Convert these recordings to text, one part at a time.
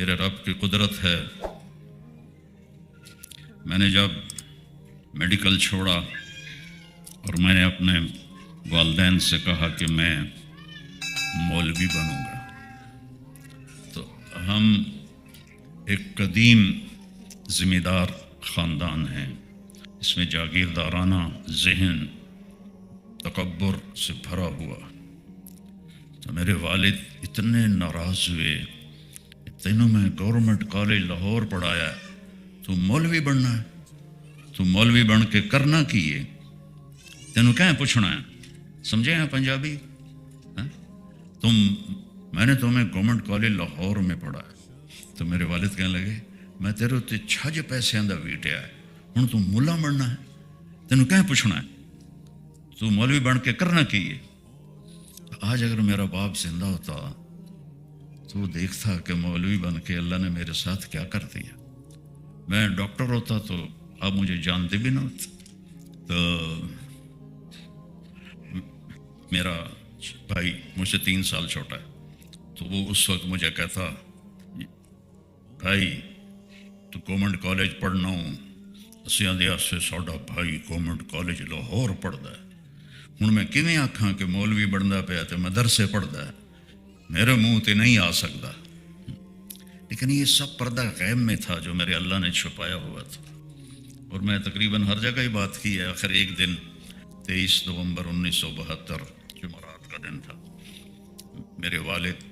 میرے رب کی قدرت ہے، میں نے جب میڈیکل چھوڑا اور میں نے اپنے والدین سے کہا کہ میں مولوی بنوں گا، تو ہم ایک قدیم ذمہ دار خاندان ہیں، اس میں جاگیردارانہ ذہن تکبر سے بھرا ہوا، تو میرے والد اتنے ناراض ہوئے، تینوں میں گورنمنٹ کالج لاہور پڑھایا ہے، تو مولوی بننا ہے، تو مولوی بن کے کرنا کی ہے، تینوں کہیں پوچھنا ہے، سمجھے ہیں پنجابی؟ میں نے تمہیں گورنمنٹ کالج لاہور میں پڑھا ہے، تو میرے والد کہنے لگے میں تیرے اتنے چھج پیسے آدھا ویٹیا ہے، ہوں تو ملا بننا ہے، تینوں کہیں پوچھنا ہے، تو مولوی بن کے کرنا کی ہے۔ آج اگر میرا باپ زندہ ہوتا تو وہ دیکھتا کہ مولوی بن کے اللہ نے میرے ساتھ کیا کر دیا، میں ڈاکٹر ہوتا تو اب مجھے جانتے بھی نہ ہوتے۔ تو میرا بھائی مجھ سے 3 سال چھوٹا ہے، تو وہ اس وقت مجھے کہتا بھائی تو گورنمنٹ کالج پڑھنا ہوں، اسی آدھے سے ساڈا بھائی گورنمنٹ کالج لاہور پڑھتا ہے، ہوں میں کیویں آکھاں کہ مولوی بنتا پیا تو مدرسے پڑھتا ہے، میرے منہ تے نہیں آ سکتا۔ لیکن یہ سب پردہ غیب میں تھا جو میرے اللہ نے چھپایا ہوا تھا، اور میں تقریباً ہر جگہ ہی بات کی ہے۔ آخر ایک دن 23 نومبر 1972 جمعرات کا دن تھا، میرے والد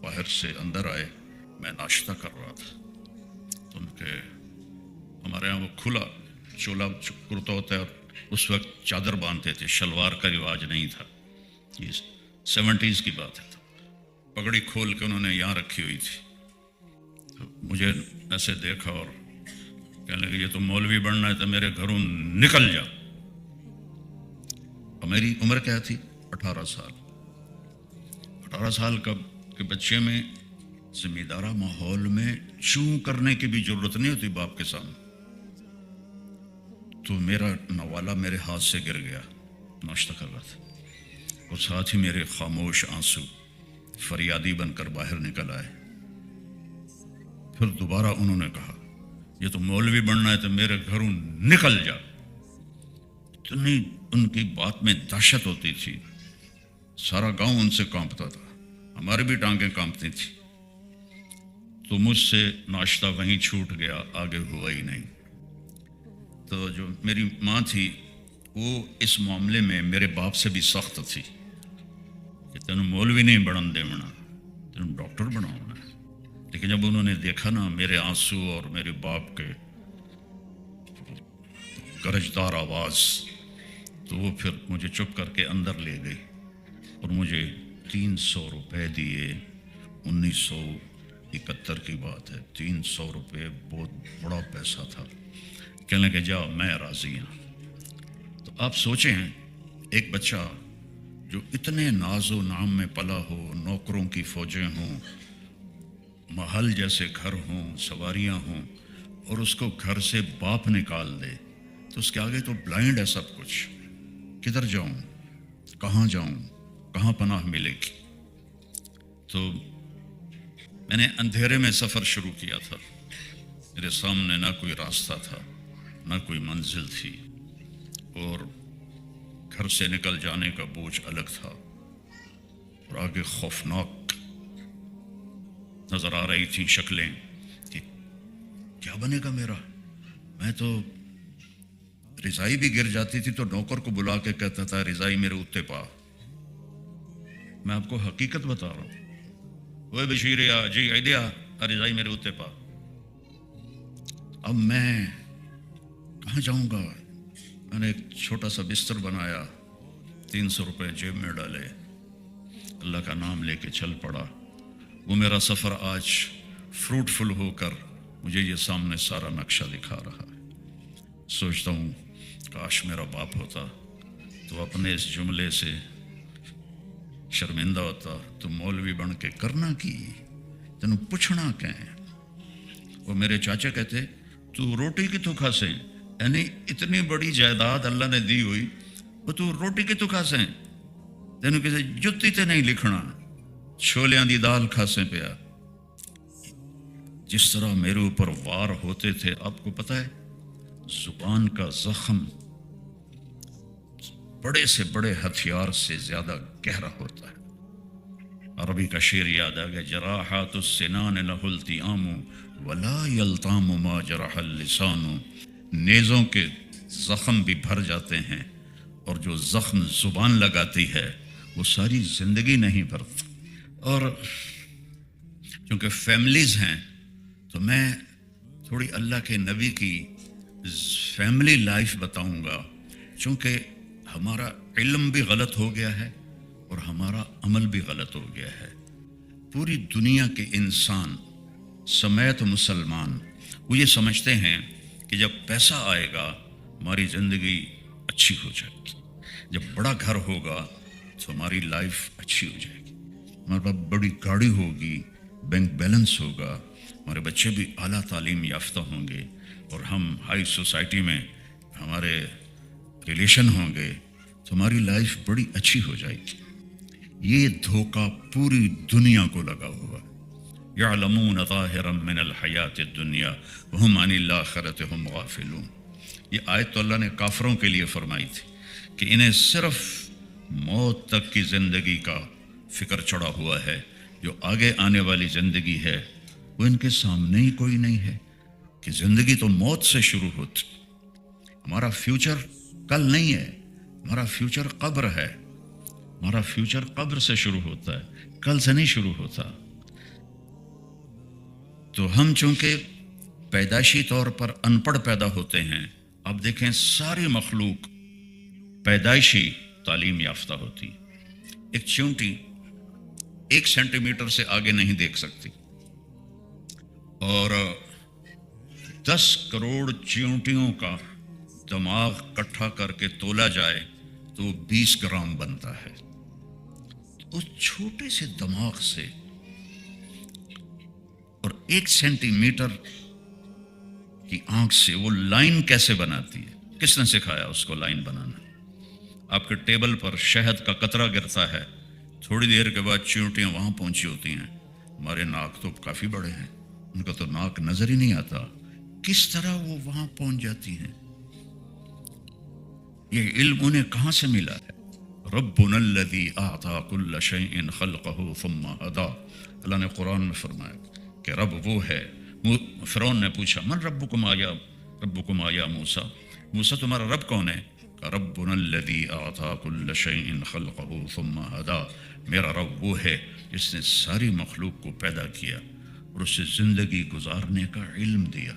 باہر سے اندر آئے، میں ناشتہ کر رہا تھا، تو ان کے ہمارے یہاں وہ کھلا چولا کرتا ہوتا ہے، اور اس وقت چادر باندھتے تھے، شلوار کا رواج نہیں تھا، یہ 70s کی بات ہے، پگڑی کھول کے انہوں نے یہاں رکھی ہوئی تھی، تو مجھے ایسے دیکھا اور کہنے لگے یہ تو مولوی بننا ہے تو میرے گھروں نکل جا۔ اور میری عمر کیا تھی؟ 18 سال۔ 18 سال کے بچے میں ذمہ دارہ ماحول میں چوں کرنے کی بھی ضرورت نہیں ہوتی باپ کے سامنے، تو میرا نوالا میرے ہاتھ سے گر گیا، ناشتہ کر رہا تھا، اور ساتھ ہی میرے خاموش آنسو فریادی بن کر باہر نکل آئے۔ پھر دوبارہ انہوں نے کہا یہ تو مولوی بننا ہے تو میرے گھروں نکل جا۔ اتنی ان کی بات میں دہشت ہوتی تھی، سارا گاؤں ان سے کانپتا تھا، ہماری بھی ٹانگیں کانپتی تھی، تو مجھ سے ناشتہ وہیں چھوٹ گیا، آگے ہوا ہی نہیں۔ تو جو میری ماں تھی وہ اس معاملے میں میرے باپ سے بھی سخت تھی کہ تینوں مولوی نہیں بنن دیونا، تینوں ڈاکٹر بناؤنا ہے۔ لیکن جب انہوں نے دیکھا نا میرے آنسو اور میرے باپ کے گرجدار آواز، تو وہ پھر مجھے چپ کر کے اندر لے گئی اور مجھے 300 روپے دیے۔ 1971 کی بات ہے، 300 روپے بہت بڑا پیسہ تھا۔ کہنے لگے جاؤ میں راضی ہوں۔ تو آپ سوچیں ایک بچہ جو اتنے ناز و نام میں پلا ہو، نوکروں کی فوجیں ہوں، محل جیسے گھر ہوں، سواریاں ہوں، اور اس کو گھر سے باپ نکال دے، تو اس کے آگے تو بلائنڈ ہے سب کچھ، کدھر جاؤں، کہاں جاؤں، کہاں پناہ ملے گی۔ تو میں نے اندھیرے میں سفر شروع کیا تھا، میرے سامنے نہ کوئی راستہ تھا، نہ کوئی منزل تھی، اور گھر سے نکل جانے کا بوجھ الگ تھا، اور آگے خوفناک نظر آ رہی تھیں شکلیں کہ کیا بنے گا میرا۔ میں تو رضائی بھی گر جاتی تھی تو نوکر کو بلا کے کہتا تھا رضائی میرے اتے پا۔ میں آپ کو حقیقت بتا رہا ہوں، وہ بشیر جی ایدیا رضائی میرے اتے پا۔ اب میں کہاں جاؤں گا؟ میں نے ایک چھوٹا سا بستر بنایا، 300 روپے جیب میں ڈالے، اللہ کا نام لے کے چل پڑا۔ وہ میرا سفر آج فروٹفل ہو کر مجھے یہ سامنے سارا نقشہ دکھا رہا ہے۔ سوچتا ہوں کاش میرا باپ ہوتا تو اپنے اس جملے سے شرمندہ ہوتا، تو مولوی بن کے کرنا کی، تینوں پوچھنا کہیں۔ وہ میرے چاچا کہتے تو روٹی کی تو کھاسے، یعنی اتنی بڑی جائیداد اللہ نے دی ہوئی، وہ تو روٹی کی تو کھاسے، تینوں کسی جتی تے نہیں لکھنا، چھولیاں دی دال کھاسے پیا۔ جس طرح میرے اوپر وار ہوتے تھے، آپ کو پتہ ہے زبان کا زخم بڑے سے بڑے ہتھیار سے زیادہ گہرا ہوتا ہے۔ عربی کا شعر یاد آ گیا، جراحات السنان لہ التیام ولا یلتام ما جرح اللسان۔ نیزوں کے زخم بھی بھر جاتے ہیں اور جو زخم زبان لگاتی ہے وہ ساری زندگی نہیں بھرتا۔ اور چونکہ فیملیز ہیں تو میں تھوڑی اللہ کے نبی کی فیملی لائف بتاؤں گا، چونکہ ہمارا علم بھی غلط ہو گیا ہے اور ہمارا عمل بھی غلط ہو گیا ہے۔ پوری دنیا کے انسان سمیت مسلمان وہ یہ سمجھتے ہیں کہ جب پیسہ آئے گا ہماری زندگی اچھی ہو جائے گی، جب بڑا گھر ہوگا تو ہماری لائف اچھی ہو جائے گی، ہمارے پاس بڑی گاڑی ہوگی، بینک بیلنس ہوگا، ہمارے بچے بھی اعلیٰ تعلیم یافتہ ہوں گے اور ہم ہائی سوسائٹی میں ہمارے ریلیشن ہوں گے تو ہماری لائف بڑی اچھی ہو جائے گی۔ یہ دھوکہ پوری دنیا کو لگا ہوا ہے۔ یعلمون ظاہرا من الحیات الدنیا وہم عن الآخرۃ ہم غافلون۔ یہ آیت تو اللہ نے کافروں کے لیے فرمائی تھی کہ انہیں صرف موت تک کی زندگی کا فکر چڑھا ہوا ہے، جو آگے آنے والی زندگی ہے وہ ان کے سامنے ہی کوئی نہیں ہے، کہ زندگی تو موت سے شروع ہوتی۔ ہمارا فیوچر کل نہیں ہے، ہمارا فیوچر قبر ہے، ہمارا فیوچر قبر سے شروع ہوتا ہے، کل سے نہیں شروع ہوتا۔ تو ہم چونکہ پیدائشی طور پر ان پڑھ پیدا ہوتے ہیں، اب دیکھیں ساری مخلوق پیدائشی تعلیم یافتہ ہوتی۔ ایک چونٹی 1 سینٹی میٹر سے آگے نہیں دیکھ سکتی، اور 10 کروڑ چیونٹیوں کا دماغ کٹھا کر کے تولا جائے تو 20 گرام بنتا ہے۔ اس چھوٹے سے دماغ سے اور 1 سینٹی میٹر کی آنکھ سے وہ لائن کیسے بناتی ہے؟ کس نے سکھایا اس کو لائن بنانا؟ آپ کے ٹیبل پر شہد کا قطرہ گرتا ہے، تھوڑی دیر کے بعد چیونٹیاں وہاں پہنچی ہوتی ہیں۔ ہمارے ناک تو کافی بڑے ہیں، ان کا تو ناک نظر ہی نہیں آتا، کس طرح وہ وہاں پہنچ جاتی ہیں؟ یہ علم انہیں کہاں سے ملا ہے؟ ربنا الذی اعطی کل شیء خلقہ ثم ہدی۔ اللہ نے قرآن میں فرمایا کہ رب وہ ہے۔ فرعون نے پوچھا من ربکم یا موسیٰ، موسیٰ تمہارا رب کون ہے؟ کہ ربنا الذی اعطی کل شیء خلقہ ثم ہدی، میرا رب وہ ہے جس نے ساری مخلوق کو پیدا کیا اور اسے زندگی گزارنے کا علم دیا۔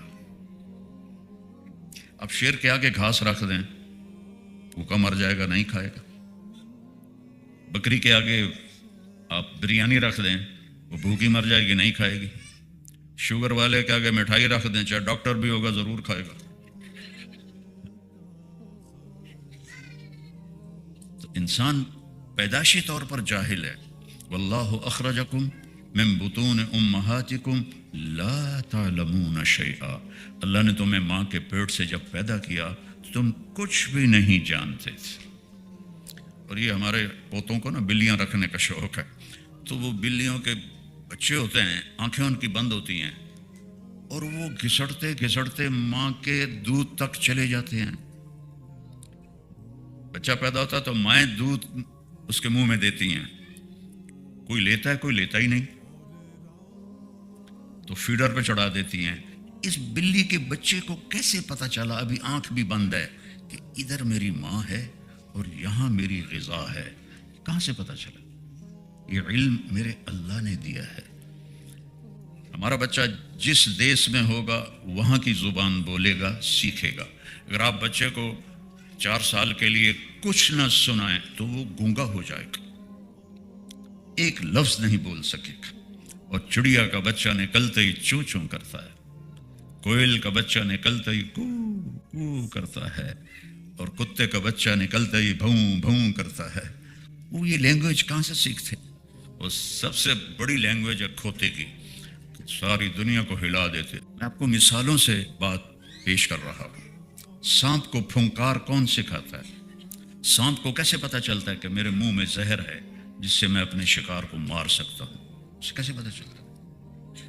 اب شیر کے آگے گھاس رکھ دیں، بھوکا مر جائے گا، نہیں کھائے گا۔ بکری کے آگے آپ بریانی رکھ دیں، وہ بھوکی مر جائے گی، نہیں کھائے گی۔ شوگر والے کے آگے مٹھائی رکھ دیں، چاہے ڈاکٹر بھی ہوگا ضرور کھائے گا۔ تو انسان پیدائشی طور پر جاہل ہے۔ واللہ اخرجکم من بطون امہاتکم لا تعلمون شیئا، اللہ نے تمہیں ماں کے پیٹ سے جب پیدا کیا تو تم کچھ بھی نہیں جانتے تھے۔ اور یہ ہمارے پوتوں کو نا بلیاں رکھنے کا شوق ہے، تو وہ بلیوں کے بچے ہوتے ہیں، آنکھیں ان کی بند ہوتی ہیں اور وہ گھسڑتے گھسڑتے ماں کے دودھ تک چلے جاتے ہیں۔ بچہ پیدا ہوتا ہے تو مائیں دودھ اس کے منہ میں دیتی ہیں، کوئی لیتا ہے کوئی لیتا ہی نہیں، تو فیڈر پہ چڑھا دیتی ہیں۔ اس بلی کے بچے کو کیسے پتا چلا، ابھی آنکھ بھی بند ہے، کہ ادھر میری ماں ہے اور یہاں میری غذا ہے؟ کہاں سے پتا چلا؟ یہ علم میرے اللہ نے دیا ہے۔ ہمارا بچہ جس دیس میں ہوگا وہاں کی زبان بولے گا، سیکھے گا۔ اگر آپ بچے کو 4 سال کے لیے کچھ نہ سنائیں تو وہ گونگا ہو جائے گا، ایک لفظ نہیں بول سکے گا۔ اور چڑیا کا بچہ نکلتے ہی چوں چوں کرتا ہے، کوئل کا بچہ نکلتے ہی کو کو کرتا ہے، اور کتے کا بچہ نکلتے ہی بھوں بھوں کرتا ہے۔ وہ یہ لینگویج کہاں سے سیکھتے؟ اور سب سے بڑی لینگویج ہے کھوتے کی، ساری دنیا کو ہلا دیتے۔ میں آپ کو مثالوں سے بات پیش کر رہا ہوں۔ سانپ کو پھنکار کون سکھاتا ہے؟ سانپ کو کیسے پتا چلتا ہے کہ میرے منہ میں زہر ہے جس سے میں اپنے شکار کو مار سکتا ہوں؟ اسے کیسے پتا چلتا ہے؟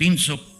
300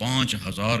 5000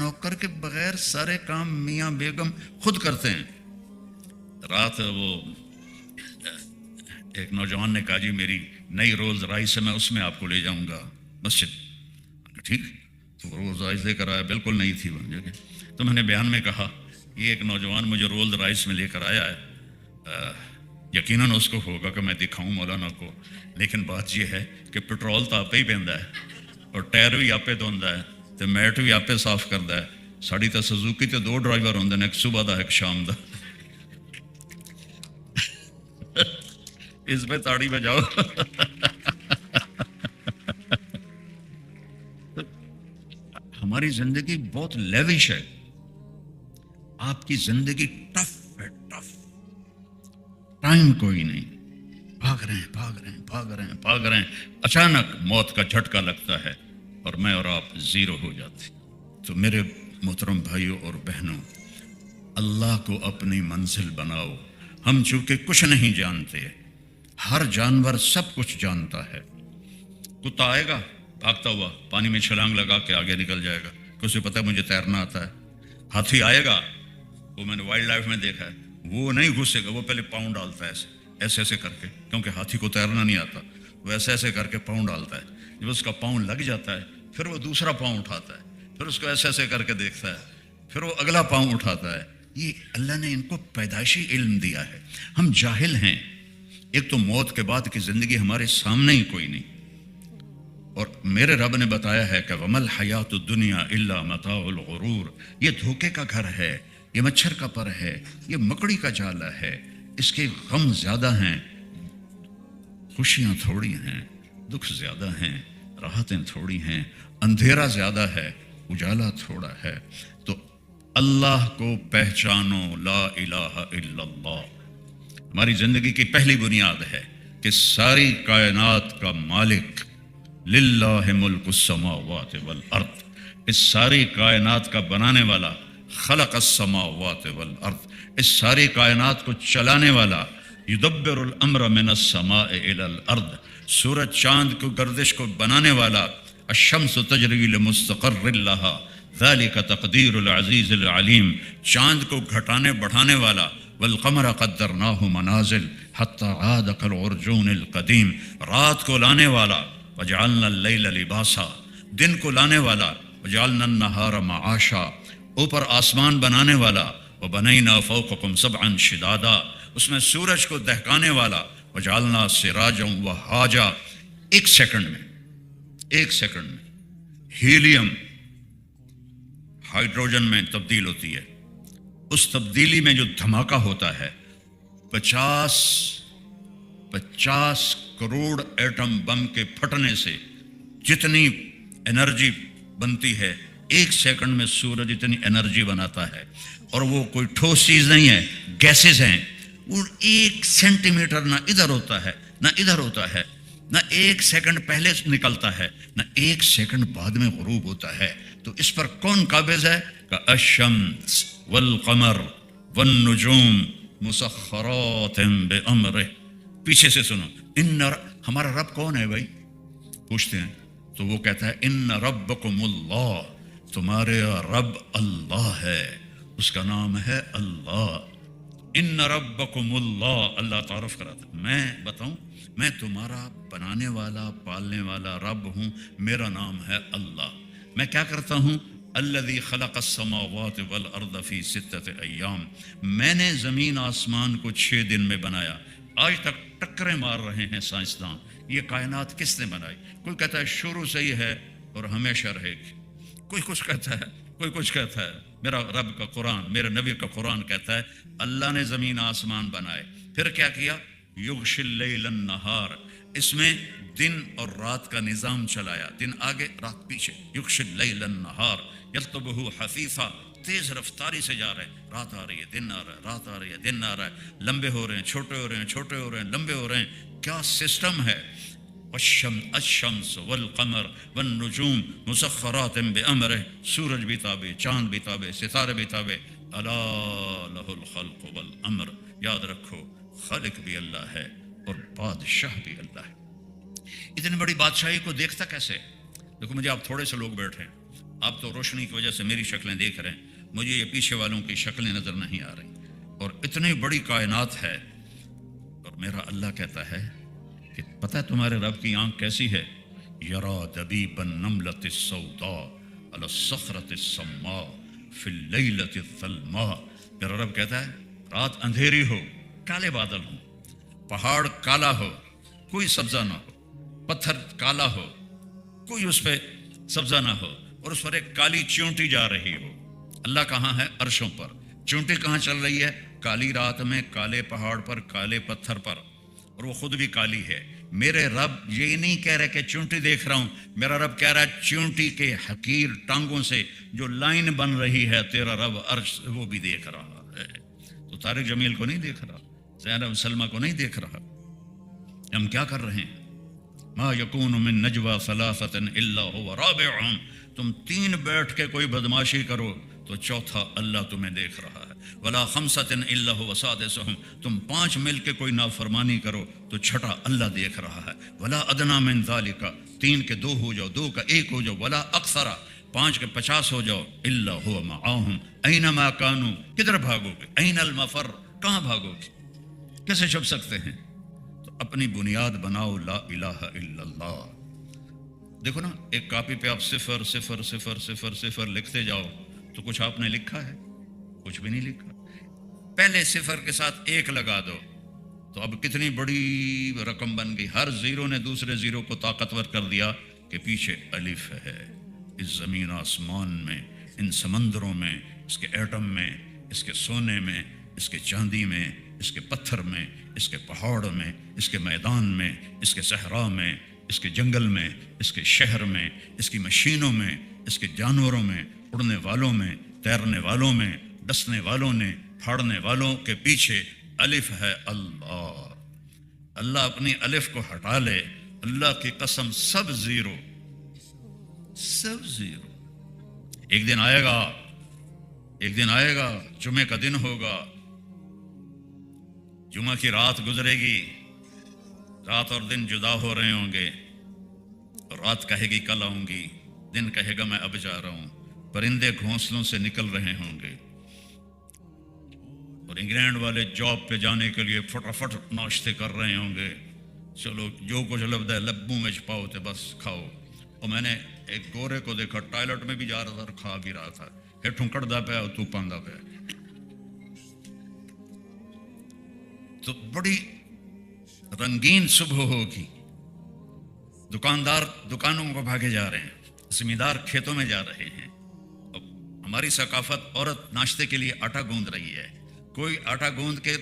نوکر کے بغیر سارے کام میاں بیگم خود کرتے ہیں. رات وہ ایک نوجوان نے کہا جی میری نئی رولز رائس ہے، میں اس میں آپ کو لے جاؤں گا مسجد. ٹھیک. تو رولز رائس لے کر آیا، بالکل نہیں تھی وہ جگہ. تو میں نے بیان میں کہا یہ ایک نوجوان مجھے رولز رائس میں لے کر آیا ہے، یقیناً اس کو ہوگا کہ میں دکھاؤں مولانا کو، لیکن بات یہ ہے کہ پٹرول تو آپ ہی پیندا ہے اور ٹائر بھی آپ دھوندا ہے تو میٹ بھی آپ صاف کردا ہے. ساڑی تو سزوکی تے 2 ڈرائیور ہوندے نے، ایک صبح دا ایک شام دا. اس پہ تاڑی بجاؤ. ہماری زندگی بہت لیوش ہے، آپ کی زندگی ٹف ہے، ٹف. ٹائم کوئی نہیں، بھاگ رہے ہیں بھاگ رہے ہیں بھاگ رہے ہیں بھاگ رہے ہیں. اچانک موت کا جھٹکا لگتا ہے اور میں اور آپ زیرو ہو جاتے. تو میرے محترم بھائیوں اور بہنوں، اللہ کو اپنی منزل بناؤ. ہم چونکہ کچھ نہیں جانتے، ہر جانور سب کچھ جانتا ہے. کتا آئے گا بھاگتا ہوا، پانی میں چھلانگ لگا کے آگے نکل جائے گا، اسے پتہ ہے مجھے تیرنا آتا ہے. ہاتھی آئے گا، وہ میں نے وائلڈ لائف میں دیکھا ہے، وہ نہیں گھسے گا، وہ پہلے پاؤں ڈالتا ہے ایسے ایسے کر کے، کیونکہ ہاتھی کو تیرنا نہیں آتا. وہ ایسے ایسے کر کے پاؤں ڈالتا ہے. جب اس کا پاؤں لگ جاتا ہے پھر وہ دوسرا پاؤں اٹھاتا ہے، پھر اس کو ایسے ایسے کر کے دیکھتا ہے، پھر وہ اگلا پاؤں اٹھاتا ہے. یہ اللہ نے ان کو پیدائشی علم دیا ہے. ہم جاہل ہیں. ایک تو موت کے بعد کی زندگی ہمارے سامنے ہی کوئی نہیں. اور میرے رب نے بتایا ہے کہ وَمَا الْحَيَاةُ الدُّنْيَا إِلَّا مَتَاعُ الْغُرُورِ. یہ دھوکے کا گھر ہے، یہ مچھر کا پر ہے، یہ مکڑی کا جالا ہے. اس کے غم زیادہ ہیں، خوشیاں تھوڑی ہیں، دکھ زیادہ ہیں، راحتیں تھوڑی ہیں، اندھیرا زیادہ ہے، اجالا تھوڑا ہے. تو اللہ کو پہچانو، لا الہ الا اللہ. ہماری زندگی کی پہلی بنیاد ہے کہ ساری کائنات کا مالک للہ ملک السماوات والارض. اس ساری کائنات کا بنانے والا، خلق السماوات والارض، اس ساری کائنات کو چلانے والا، یدبر الامر من السماء الى الارض، سورج چاند کو گردش کو بنانے والا، الشمس تجری لمستقر لها ذلك تقدیر العزیز العلیم، چاند کو گھٹانے بڑھانے والا، والقمر قدرناه منازل حتى عاد كالعرجون القدیم، رات کو لانے والا، وجعلنا اللیل لباسا، دن کو لانے والا، وجعلنا النہار معاشا، اوپر آسمان بنانے والا، وبنینا فوقکم سبعا شدادا، اس میں سورج کو دہکانے والا، وجعلنا سراجا وہاجا. ایک سیکنڈ میں ہیلیم ہائیڈروجن میں تبدیل ہوتی ہے. اس تبدیلی میں جو دھماکہ ہوتا ہے، 50 کروڑ ایٹم بم کے پھٹنے سے جتنی انرجی بنتی ہے، 1 سیکنڈ میں سورج اتنی انرجی بناتا ہے. اور وہ کوئی ٹھوس چیز نہیں ہے، گیسز ہیں. وہ 1 سینٹی میٹر نہ ادھر ہوتا ہے نہ ادھر ہوتا ہے، نہ 1 سیکنڈ پہلے نکلتا ہے نہ 1 سیکنڈ بعد میں غروب ہوتا ہے. تو اس پر کون قابض ہے؟ کہ الشمس والقمر والنجوم مسخرات بامرہ. پیچھے سے سنو، ہمارا رب کون ہے بھائی؟ پوچھتے ہیں تو وہ کہتا ہے ان ربکم اللہ، تمہارے رب اللہ ہے، اس کا نام ہے اللہ. ان ربکم اللہ، اللہ تعارف کراتا ہے. میں بتاؤں، میں تمہارا بنانے والا پالنے والا رب ہوں، میرا نام ہے اللہ. میں کیا کرتا ہوں؟ الذی خلق السماوات والارض فی 6 ایام، میں نے زمین آسمان کو 6 دن میں بنایا. آج تک ٹکریں مار رہے ہیں سائنسدان، یہ کائنات کس نے بنائی؟ کوئی کہتا ہے شروع سے ہی ہے اور ہمیشہ رہے گی، کوئی کچھ کہتا ہے، کوئی کچھ کہتا ہے. میرا رب کا قرآن، میرے نبی کا قرآن کہتا ہے اللہ نے زمین آسمان بنائے، پھر کیا کیا؟ یغشی اللیل النہار، اس میں دن اور رات کا نظام چلایا، دن آگے رات پیچھے. یغشی اللیل النہار یطلبہ حثیثا، تیز رفتاری سے جا رہے ہیں، رات آ رہی ہے دن آ رہا ہے، رات آ رہی ہے دن آ رہا ہے، لمبے ہو رہے ہیں چھوٹے ہو رہے ہیں، چھوٹے ہو رہے ہیں لمبے ہو رہے ہیں. کیا سسٹم ہے! الشمس والقمر والنجوم مسخرات بامرہ، سورج بھی تابع، چاند بھی تابع، ستارے بھی تابع. الا لہ الخلق والامر، یاد رکھو خالق بھی اللہ ہے اور بادشاہ بھی اللہ ہے. اتنی بڑی بادشاہی کو دیکھتا کیسے؟ دیکھو مجھے آپ تھوڑے سے لوگ بیٹھے ہیں، آپ تو روشنی کی وجہ سے میری شکلیں دیکھ رہے ہیں، مجھے یہ پیچھے والوں کی شکلیں نظر نہیں آ رہی، اور اتنی بڑی کائنات ہے، اور میرا اللہ کہتا ہے کہ پتہ ہے تمہارے رب کی آنکھ کیسی ہے؟ یرا دبیب النملۃ السوداء علی الصخرۃ السماء فی اللیلۃ الظلماء۔ میرا رب کہتا ہے رات اندھیری ہو، کالے بادل ہوں، پہاڑ کالا ہو، کوئی سبزہ نہ ہو، پتھر کالا ہو، کوئی اس پہ سبزہ نہ ہو، اور اس پر ایک کالی چیونٹی جا رہی ہو۔ اللہ کہاں ہے؟ عرشوں پر۔ چیونٹی کہاں چل رہی ہے؟ کالی رات میں، کالے پہاڑ پر، کالے پتھر پر، اور وہ خود بھی کالی ہے۔ میرے رب یہ نہیں کہہ رہے کہ چیونٹی دیکھ رہا ہوں، میرا رب کہہ رہا ہے چیونٹی کے حقیر ٹانگوں سے جو لائن بن رہی ہے تیرا رب عرش وہ بھی دیکھ رہا ہے۔ تو طارق جمیل کو نہیں دیکھ رہا، زینب سلمہ کو نہیں دیکھ رہا؟ ہم کیا کر رہے ہیں؟ ما یکون من نجوا ثلاثۃ الا هو رابعهم، تم تین بیٹھ کے کوئی بدماشی کرو تو چوتھا اللہ تمہیں دیکھ رہا ہے، ولا خمسۃ الا هو سادسهم، تم پانچ مل کے کوئی نافرمانی کرو تو چھٹا اللہ دیکھ رہا ہے، ولا ادنی من ذالک، تین کے دو ہو جاؤ، دو کا ایک ہو جاؤ، ولا اکثر، پانچ کے 50 ہو جاؤ، الا هو معهم اینما کانوا، کدھر بھاگو گے؟ این المفر، کہاں بھاگو گے؟ کیسے چھپ سکتے ہیں؟ اپنی بنیاد بناؤ لا الہ الا اللہ۔ دیکھو نا، ایک کاپی پہ آپ صفر صفر صفر صفر صفر لکھتے جاؤ تو کچھ آپ نے لکھا ہے؟ کچھ بھی نہیں لکھا۔ پہلے صفر کے ساتھ ایک لگا دو تو اب کتنی بڑی رقم بن گئی، ہر زیرو نے دوسرے زیرو کو طاقتور کر دیا کہ پیچھے الف ہے۔ اس زمین آسمان میں، ان سمندروں میں، اس کے ایٹم میں، اس کے سونے میں، اس کے چاندی میں، اس کے پتھر میں، اس کے پہاڑ میں، اس کے میدان میں، اس کے صحرا میں، اس کے جنگل میں، اس کے شہر میں، اس کی مشینوں میں، اس کے جانوروں میں، اڑنے والوں میں، تیرنے والوں میں، ڈسنے والوں نے، پھاڑنے والوں کے پیچھے الف ہے اللہ۔ اللہ اپنی الف کو ہٹا لے، اللہ کی قسم سب زیرو، سب زیرو۔ ایک دن آئے گا، ایک دن آئے گا، جمعے کا دن ہوگا، جمعہ کی رات گزرے گی، رات اور دن جدا ہو رہے ہوں گے، رات کہے گی کل آؤں گی، دن کہے گا میں اب جا رہا ہوں، پرندے گھونسلوں سے نکل رہے ہوں گے، اور انگلینڈ والے جاب پہ جانے کے لیے فٹافٹ ناشتے کر رہے ہوں گے، چلو جو کچھ لبدا ہے لبوں میں چھپاؤ تے بس کھاؤ۔ اور میں نے ایک گورے کو دیکھا ٹوائلٹ میں بھی جا رہا تھا اور کھا بھی رہا تھا، ہیٹھوں کڑدا پیا اور تو پاندا پیا۔ تو بڑی رنگین صبح ہوگی، دکاندار دکانوں کو بھاگے جا رہے ہیں، زمیندار کھیتوں میں جا رہے ہیں۔ اب ہماری ثقافت، عورت ناشتے کے لیے آٹا گوندھ رہی ہے، کوئی آٹا گوندھ کے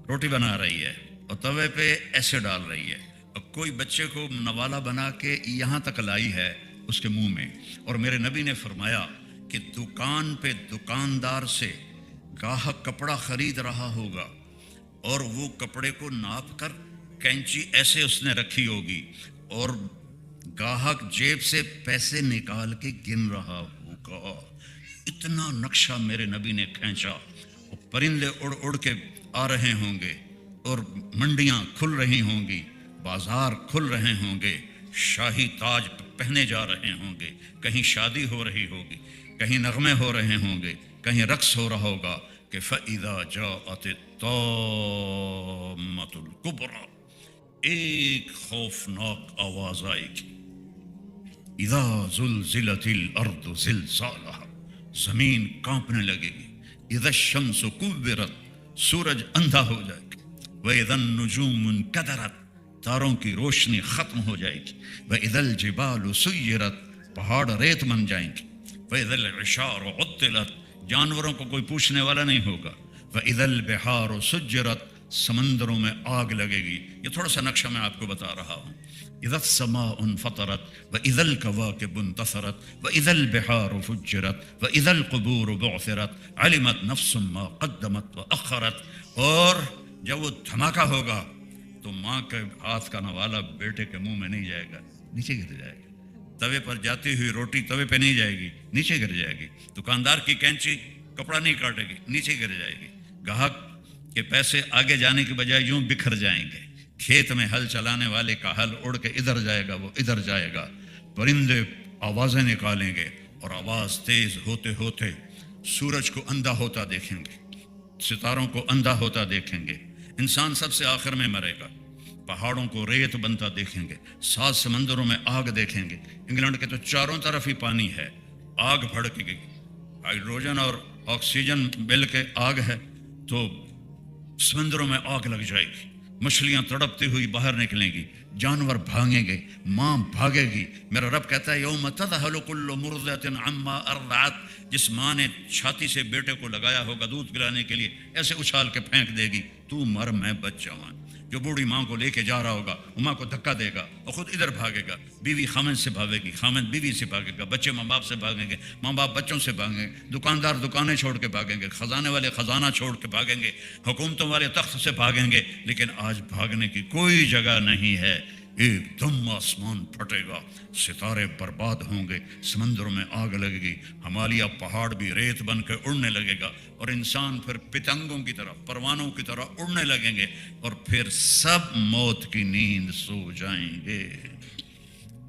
روٹی بنا رہی ہے اور توے پہ ایسے ڈال رہی ہے، اور کوئی بچے کو نوالا بنا کے یہاں تک لائی ہے اس کے منہ میں۔ اور میرے نبی نے فرمایا کہ دکان پہ دکاندار سے گاہک کپڑا خرید رہا ہوگا اور وہ کپڑے کو ناپ کر کینچی ایسے اس نے رکھی ہوگی، اور گاہک جیب سے پیسے نکال کے گن رہا ہوگا۔ اتنا نقشہ میرے نبی نے کھینچا، اور پرندے اڑ اڑ کے آ رہے ہوں گے، اور منڈیاں کھل رہی ہوں گی، بازار کھل رہے ہوں گے، شاہی تاج پہنے جا رہے ہوں گے، کہیں شادی ہو رہی ہوگی، کہیں نغمے ہو رہے ہوں گے، کہیں رقص ہو رہا ہوگا کہ فَإِذَا جَاءَتِ الطَّامَّةُ الْكُبْرَى، ایک خوفناک آواز آئے گی، اِذَا زُلْزِلَتِ الْأَرْضُ زِلْزَالَهَا، زمین کانپنے لگے گی، اِذَا الشَّمْسُ كُوِّرَتْ، سورج اندھا ہو جائے گا، وَإِذَا النُّجُومُ انْكَدَرَتْ، تاروں کی روشنی ختم ہو جائے گی، وَإِذَا الْجِبَالُ سُيِّرَتْ، پہاڑ ریت بن جائیں گے، وَإِذَا الْعِشَارُ عُطِّلَتْ، جانوروں کو کوئی پوچھنے والا نہیں ہوگا، وَإِذَا الْبِحَارُ سُجِّرَتْ، سمندروں میں آگ لگے گی۔ یہ تھوڑا سا نقشہ میں آپ کو بتا رہا ہوں۔ اِذَا السَّمَاءُ انْفَطَرَتْ وَإِذَا الْكَوَاكِبُ انْتَثَرَتْ وَإِذَا الْبِحَارُ فُجِّرَتْ وَإِذَا الْقُبُورُ بُعْثِرَتْ عَلِمَتْ نَفْسٌ مَّا قَدَّمَتْ وَأَخَّرَتْ، اور جب وہ دھماکہ ہوگا تو ماں کے ہاتھ کا نوالا بیٹے کے منہ میں نہیں جائے گا، نیچے گر جائے گا۔ توے پر جاتی ہوئی روٹی توے پہ نہیں جائے گی، نیچے گر جائے گی۔ دکاندار کی کینچی کپڑا نہیں کاٹے گی، نیچے گر جائے گی۔ گاہک کے پیسے آگے جانے کے بجائے یوں بکھر جائیں گے۔ کھیت میں ہل چلانے والے کا ہل اڑ کے ادھر جائے گا، وہ ادھر جائے گا۔ پرندے آوازیں نکالیں گے اور آواز تیز ہوتے ہوتے سورج کو اندھا ہوتا دیکھیں گے، ستاروں کو اندھا ہوتا دیکھیں گے، انسان سب سے آخر میں مرے گا، پہاڑوں کو ریت بنتا دیکھیں گے، 7 سمندروں میں آگ دیکھیں گے۔ انگلینڈ کے تو چاروں طرف ہی پانی ہے، آگ بھڑک گئی، ہائیڈروجن اور آکسیجن مل کے آگ ہے، تو سمندروں میں آگ لگ جائے گی، مچھلیاں تڑپتی ہوئی باہر نکلیں گی، جانور بھاگیں گے، ماں بھاگے گی۔ میرا رب کہتا ہے یوم تذہل کل مرضعۃ عما ارضعت، جس ماں نے چھاتی سے بیٹے کو لگایا ہوگا دودھ پلانے کے لیے، ایسے اچھال کے پھینک دے گی، تو مر میں بچ جاؤں۔ جو بوڑھی ماں کو لے کے جا رہا ہوگا وہ ماں کو دھکا دے گا اور خود ادھر بھاگے گا، بیوی خامد سے بھاگے گی، خامد بیوی سے بھاگے گا، بچے ماں باپ سے بھاگیں گے، ماں باپ بچوں سے بھاگیں گے، دکاندار دکانیں چھوڑ کے بھاگیں گے، خزانے والے خزانہ چھوڑ کے بھاگیں گے، حکومتوں والے تخت سے بھاگیں گے، لیکن آج بھاگنے کی کوئی جگہ نہیں ہے۔ ایک دم آسمان پھٹے گا، ستارے برباد ہوں گے، سمندروں میں آگ لگے گی، ہمالیہ پہاڑ بھی ریت بن کے اڑنے لگے گا، اور انسان پھر پتنگوں کی طرح، پروانوں کی طرح اڑنے لگیں گے، اور پھر سب موت کی نیند سو جائیں گے۔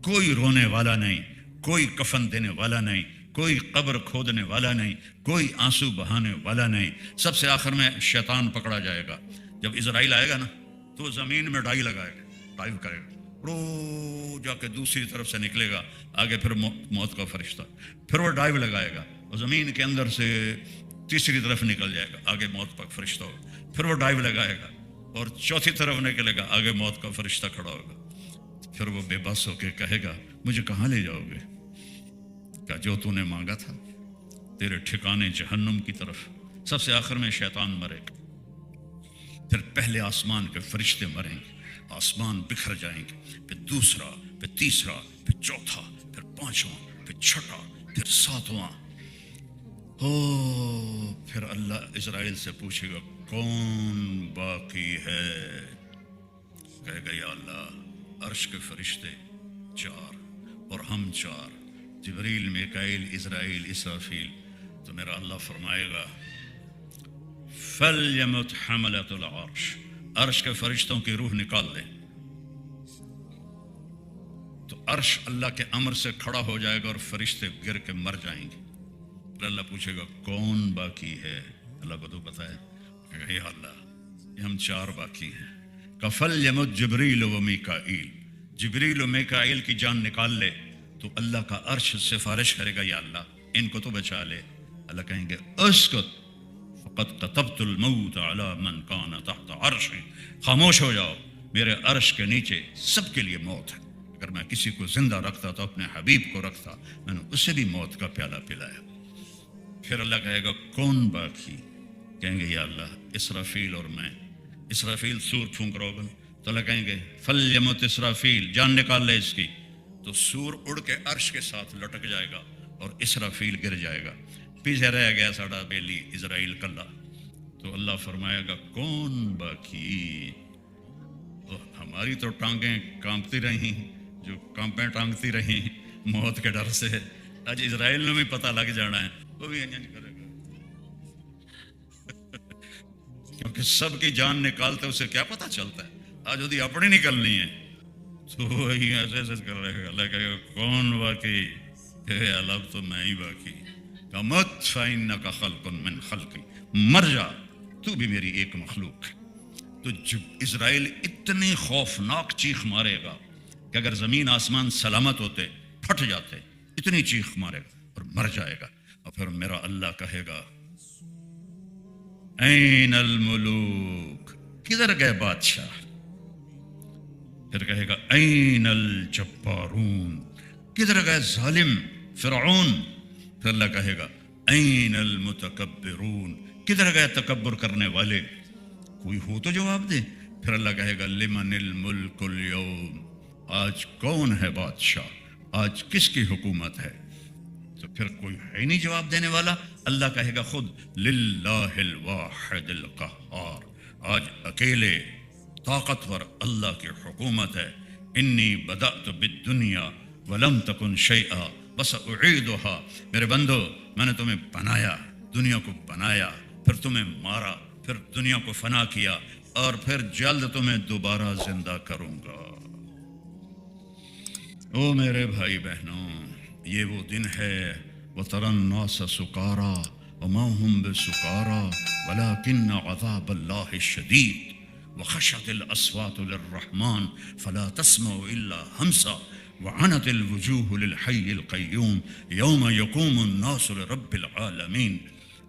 کوئی رونے والا نہیں، کوئی کفن دینے والا نہیں، کوئی قبر کھودنے والا نہیں، کوئی آنسو بہانے والا نہیں۔ سب سے آخر میں شیطان پکڑا جائے گا۔ جب اسرائیل آئے گا نا تو زمین میں ڈائی لگائے گا، ڈائیو کرے گا، رو جا کے دوسری طرف سے نکلے گا، آگے پھر موت کا فرشتہ، پھر وہ ڈائیو لگائے گا اور زمین کے اندر سے تیسری طرف نکل جائے گا، آگے موت کا فرشتہ ہوگا، پھر وہ ڈائیو لگائے گا اور چوتھی طرف نکلے گا، آگے موت کا فرشتہ کھڑا ہوگا۔ پھر وہ بے بس ہو کے کہے گا مجھے کہاں لے جاؤ گے؟ کیا جو تو نے مانگا تھا، تیرے ٹھکانے جہنم کی طرف۔ سب سے آخر میں شیطان مرے گا، پھر پہلے آسمان کے فرشتے مریں گے، آسمان بکھر جائیں گے، پھر دوسرا، پھر تیسرا، پھر چوتھا، پھر پانچواں، پھر چھٹا، پھر ساتواں۔ پھر اللہ اسرائیل سے پوچھے گا کون باقی ہے؟ کہے گا یا اللہ عرش کے فرشتے 4 اور ہم 4، جبریل، میکائیل، اسرائیل، اسرافیل۔ تو میرا اللہ فرمائے گا فَلْيَمُتْ حَمَلَةُ الْعَرْشِ، عرش کے فرشتوں کی روح نکال دیں۔ تو عرش اللہ کے امر سے کھڑا ہو جائے گا اور فرشتے گر کے مر جائیں گے۔ پھر اللہ پوچھے گا کون باقی ہے؟ اللہ کو تو پتا ہے، یا اللہ یہ ہم 4 باقی ہیں۔ فَلْيَمُتْ جبریل و میکائیل، جبریل و میکائیل کی جان نکال لے تو اللہ کا عرش سفارش کرے گا یا اللہ ان کو تو بچا لے۔ اللہ کہیں گے اسکت فقد كتبت الموت على من كان تحت عرشی، خاموش ہو جاؤ، میرے عرش کے نیچے سب کے لیے موت ہے۔ اگر میں کسی کو زندہ رکھتا تو اپنے حبیب کو رکھتا، میں نے اسے بھی موت کا پیالہ پلایا۔ پھر اللہ کہے گا کون باقی؟ کہیں گے یا اللہ اسرافیل اور میں۔ اسرافیل سور پھونک رہا ہوگا تو اللہ کہیں گے فَلْيَمُتْ اسرافیل، جان نکال لے اس کی۔ تو سور اڑ کے عرش کے ساتھ لٹک جائے گا اور اسرافیل گر جائے گا، پیچھے رہ گیا ساڑا بیلی اسرائیل کلا۔ تو اللہ فرمائے گا کون باقی؟ ہماری تو ٹانگیں کانپتی رہیں، جو کانپیں ٹانگتی رہیں موت کے ڈر سے، آج اسرائیل نے بھی پتہ لگ جانا ہے، وہ بھی نہیں کرے گا، کیونکہ سب کی جان نکالتے اسے کیا پتہ چلتا ہے، آج وہی اپنی نکلنی ہے تو وہی ایسے ایسے کر رہے گا۔ اللہ کہے گا کون باقی؟ کہ اللہ تو میں ہی باقی۔ مت فإنک خلق من خلقی، مر جا تو بھی میری ایک مخلوق ہے۔ تو جب اسرائیل اتنی خوفناک چیخ مارے گا کہ اگر زمین آسمان سلامت ہوتے پھٹ جاتے، اتنی چیخ مارے گا اور مر جائے گا۔ اور پھر میرا اللہ کہے گا این الملوک، کدھر گئے بادشاہ؟ پھر کہے گا این الجبارون، کدھر گئے ظالم فرعون؟ پھر اللہ کہے گا این المتکبرون، کدھر گئے تکبر کرنے والے؟ کوئی ہو تو جواب دے۔ پھر اللہ کہے گا لمن الملک اليوم، آج کون ہے بادشاہ، آج کس کی حکومت ہے؟ تو پھر کوئی ہے نہیں جواب دینے والا۔ اللہ کہے گا خود للہ الواحد القہار، آج اکیلے طاقتور اللہ کی حکومت ہے۔ انی بدأت بالدنیا ولم تکن شیئا وسأعیدها، میرے بندو میں نے تمہیں بنایا، دنیا کو بنایا، پھر تمہیں مارا، پھر دنیا کو فنا کیا، اور پھر جلد تمہیں دوبارہ زندہ کروں گا۔ او میرے بھائی بہنوں، یہ وہ دن ہے وَتَرَى النَّاسَ سُكَارَى وَمَا هُمْ بِسُكَارَى وَلَكِنَّ عَذَابَ اللَّهِ الشَّدِيدُ وخشعت الأصوات للرحمن فلا تسمع إلا همسا وعنت الوجوه للحي القيوم يوم يقوم الناس لرب العالمين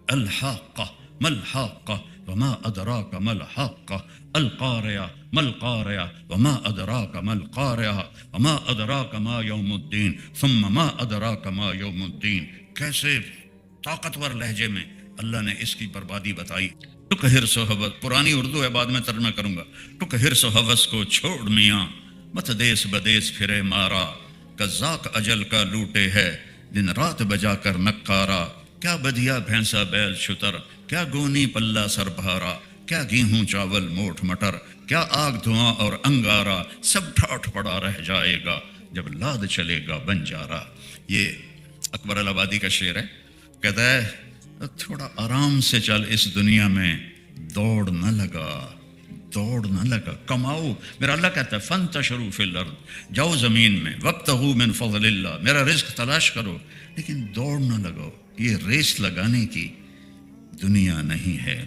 الحاقة ما الحاقة وما أدراك ما الحاقة القارعة ما القارعة وما أدراك ما القارعة وما أدراك ما يوم الدين ثم ما أدراك ما يوم الدين. کیسے طاقتور لہجے میں اللہ نے اس کی بربادی بتائی. ٹک حرص و حوث، پرانی اردو ہے بعد میں ترجمہ کروں گا. ٹک حرص و حوث کو چھوڑ میاں، مت دیس بدیس پھرے مارا، قزاق اجل کا لوٹے ہے دن رات بجا کر نکارا. کیا بدیا بھینسا بیل شتر، کیا گونی پلہ سر بھارا، کیا گیہوں چاول موٹ مٹر، کیا آگ دھواں اور انگارا، سب ٹھاٹھ پڑا رہ جائے گا جب لاد چلے گا بنجارا. یہ اکبر الآبادی کا شعر ہے. کہتا ہے تھوڑا آرام سے چل اس دنیا میں، دوڑ نہ لگا، دوڑ نہ لگا. کماؤ، میرا اللہ کہتا ہے فانتشروا فی الارض، جاؤ زمین میں، وابتغوا من فضل اللہ، میرا رزق تلاش کرو، لیکن دوڑ نہ لگاؤ. یہ ریس لگانے کی دنیا نہیں ہے.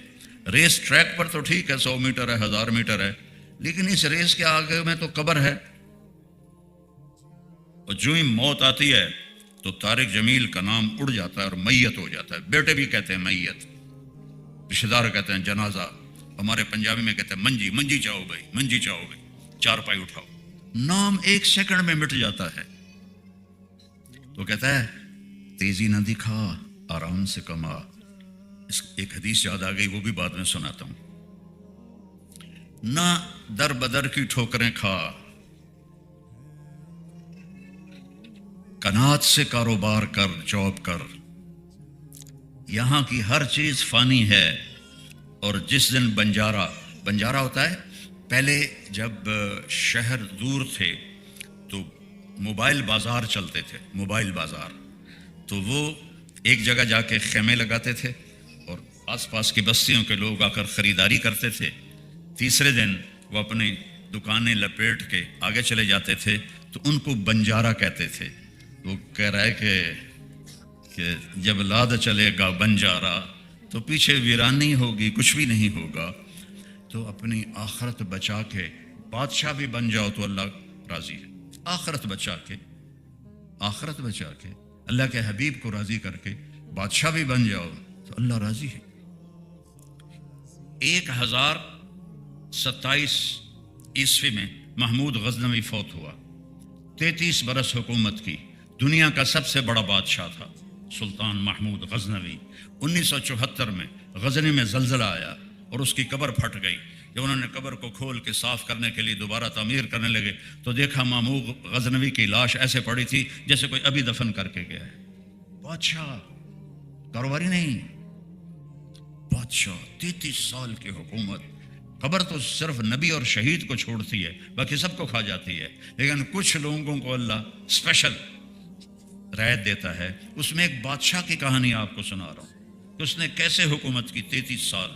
ریس ٹریک پر تو ٹھیک ہے، 100 میٹر ہے، 1000 میٹر ہے، لیکن اس ریس کے آگے میں تو قبر ہے. اور جو ہی موت آتی ہے تو طارق جمیل کا نام اڑ جاتا ہے اور میت ہو جاتا ہے. بیٹے بھی کہتے ہیں میت، رشتہ دار کہتے ہیں جنازہ، ہمارے پنجابی میں کہتے ہیں منجی. منجی چاہو بھائی، منجی چاہو بھائی، چارپائی اٹھاؤ. نام 1 سیکنڈ میں مٹ جاتا ہے. تو کہتا ہے تیزی نہ دکھا، آرام سے کما. اس ایک حدیث یاد آ گئی، وہ بھی بعد میں سناتا ہوں. نہ در بدر کی ٹھوکریں کھا، قناعت سے کاروبار کر، جاب کر. یہاں کی ہر چیز فانی ہے. اور جس دن بنجارہ ہوتا ہے، پہلے جب شہر دور تھے تو موبائل بازار چلتے تھے، موبائل بازار. تو وہ ایک جگہ جا کے خیمے لگاتے تھے اور آس پاس کی بستیوں کے لوگ آ کر خریداری کرتے تھے. تیسرے دن وہ اپنی دکانیں لپیٹ کے آگے چلے جاتے تھے، تو ان کو بنجارہ کہتے تھے. وہ کہہ رہا ہے کہ جب لاد چلے گا بنجارہ تو پیچھے ویرانی ہوگی، کچھ بھی نہیں ہوگا. تو اپنی آخرت بچا کے بادشاہ بھی بن جاؤ تو اللہ راضی ہے. آخرت بچا کے، آخرت بچا کے اللہ کے حبیب کو راضی کر کے بادشاہ بھی بن جاؤ تو اللہ راضی ہے. 1027 عیسوی میں محمود غزنوی فوت ہوا. 33 برس حکومت کی. دنیا کا سب سے بڑا بادشاہ تھا سلطان محمود غزنوی. 1974 میں غزنی میں زلزلہ آیا اور اس کی قبر پھٹ گئی. جب انہوں نے قبر کو کھول کے صاف کرنے کے لیے دوبارہ تعمیر کرنے لگے تو دیکھا محمود غزنوی کی لاش ایسے پڑی تھی جیسے کوئی ابھی دفن کر کے گیا ہے. بادشاہ، کاروباری نہیں، بادشاہ. 33 سال کی حکومت. قبر تو صرف نبی اور شہید کو چھوڑتی ہے، باقی سب کو کھا جاتی ہے. لیکن کچھ لوگوں کو اللہ اسپیشل رعایت دیتا ہے. اس میں ایک بادشاہ کی کہانی آپ کو سنا رہا ہوں کہ اس نے کیسے حکومت کی. 33 سال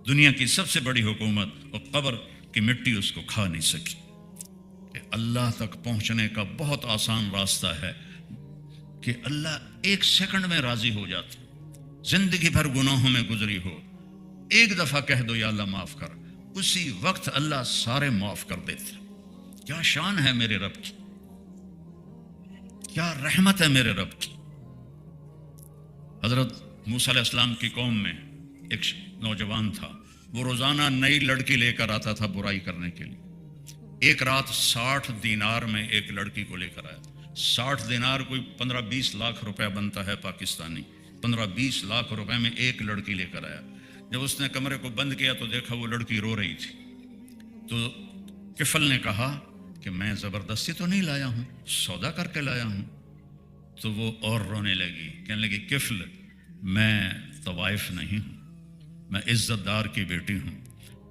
دنیا کی سب سے بڑی حکومت، اور قبر کی مٹی اس کو کھا نہیں سکی. کہ اللہ تک پہنچنے کا بہت آسان راستہ ہے کہ اللہ 1 سیکنڈ میں راضی ہو جاتا. زندگی بھر گناہوں میں گزری ہو، ایک دفعہ کہہ دو یا اللہ معاف کر، اسی وقت اللہ سارے معاف کر دیتے. کیا شان ہے میرے رب کی، کیا رحمت ہے میرے رب کی. حضرت موسیٰ علیہ السلام کی قوم میں ایک نوجوان تھا. وہ روزانہ نئی لڑکی لے کر آتا تھا برائی کرنے کے لیے. ایک رات 60 دینار میں ایک لڑکی کو لے کر آیا. 60 دینار کوئی 15-20 لاکھ روپے بنتا ہے پاکستانی. 15-20 لاکھ روپے میں ایک لڑکی لے کر آیا. جب اس نے کمرے کو بند کیا تو دیکھا وہ لڑکی رو رہی تھی. تو کفل نے کہا کہ میں زبردستی تو نہیں لایا ہوں، سودا کر کے لایا ہوں. تو وہ اور رونے لگی، کہنے لگی کفل میں طوائف نہیں ہوں، میں عزت دار کی بیٹی ہوں،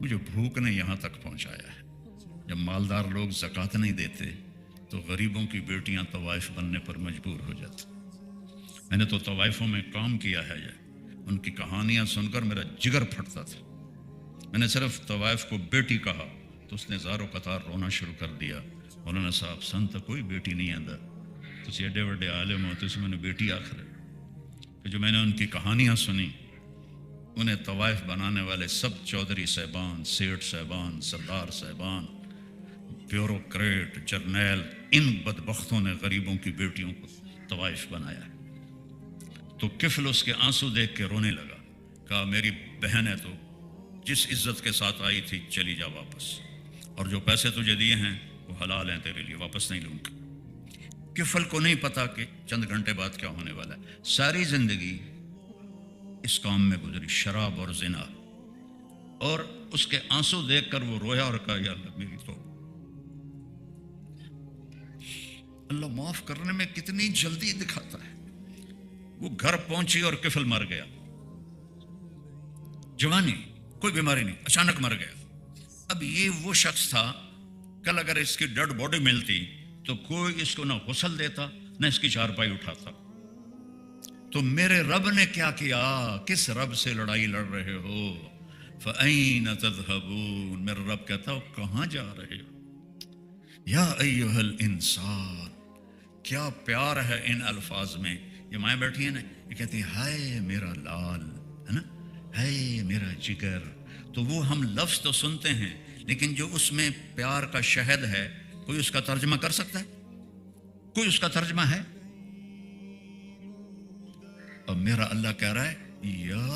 مجھے بھوک نے یہاں تک پہنچایا ہے. جب مالدار لوگ زکوٰۃ نہیں دیتے تو غریبوں کی بیٹیاں طوائف بننے پر مجبور ہو جاتی. میں نے تو طوائفوں میں کام کیا ہے، ان کی کہانیاں سن کر میرا جگر پھٹتا تھا. میں نے صرف طوائف کو بیٹی کہا تو اس نے زاروں قطار رونا شروع کر دیا. مولانا صاحب سن تو کوئی بیٹی نہیں آندا، تسی ایڈے وڈے عالم ہو، تسی میں نے بیٹی آخر ہے کہ جو میں نے ان کی کہانیاں سنی، انہیں طوائف بنانے والے سب چودھری صاحبان، سیٹھ صاحبان، سردار صاحبان، بیوروکریٹ، جرنیل، ان بدبختوں نے غریبوں کی بیٹیوں کو طوائف بنایا ہے۔ تو کفل اس کے آنسو دیکھ کے رونے لگا، کہا میری بہن ہے تو جس عزت کے ساتھ آئی تھی چلی جا واپس، اور جو پیسے تجھے دیے ہیں وہ حلال ہیں تیرے لیے، واپس نہیں لوں گا۔ کفل کو نہیں پتا کہ چند گھنٹے بعد کیا ہونے والا ہے۔ ساری زندگی اس کام میں گزری، شراب اور زنا، اور اس کے آنسو دیکھ کر وہ رویا اور کہا یا اللہ میری تو اللہ معاف کرنے میں کتنی جلدی دکھاتا ہے۔ وہ گھر پہنچی اور کفل مر گیا، جوانی، کوئی بیماری نہیں، اچانک مر گیا۔ اب یہ وہ شخص تھا، کل اگر اس کی ڈیڈ باڈی ملتی تو کوئی اس کو نہ غسل دیتا نہ اس کی چارپائی اٹھاتا۔ تو میرے رب نے کیا کیا؟ کس رب سے لڑائی لڑ رہے ہو؟ فَأَيْنَ تَذْهَبُونَ، میرا رب کہتا ہو کہاں جا رہے ہو؟ یا ایھا الانسان، کیا پیار ہے ان الفاظ میں۔ یہ مائیں بیٹھی ہیں نا، یہ کہتی ہے ہائے میرا لال، ہے نا، ہائے میرا جگر۔ تو وہ ہم لفظ تو سنتے ہیں، لیکن جو اس میں پیار کا شہد ہے، کوئی اس کا ترجمہ کر سکتا ہے؟ کوئی اس کا ترجمہ ہے؟ اور میرا اللہ کہہ رہا ہے یا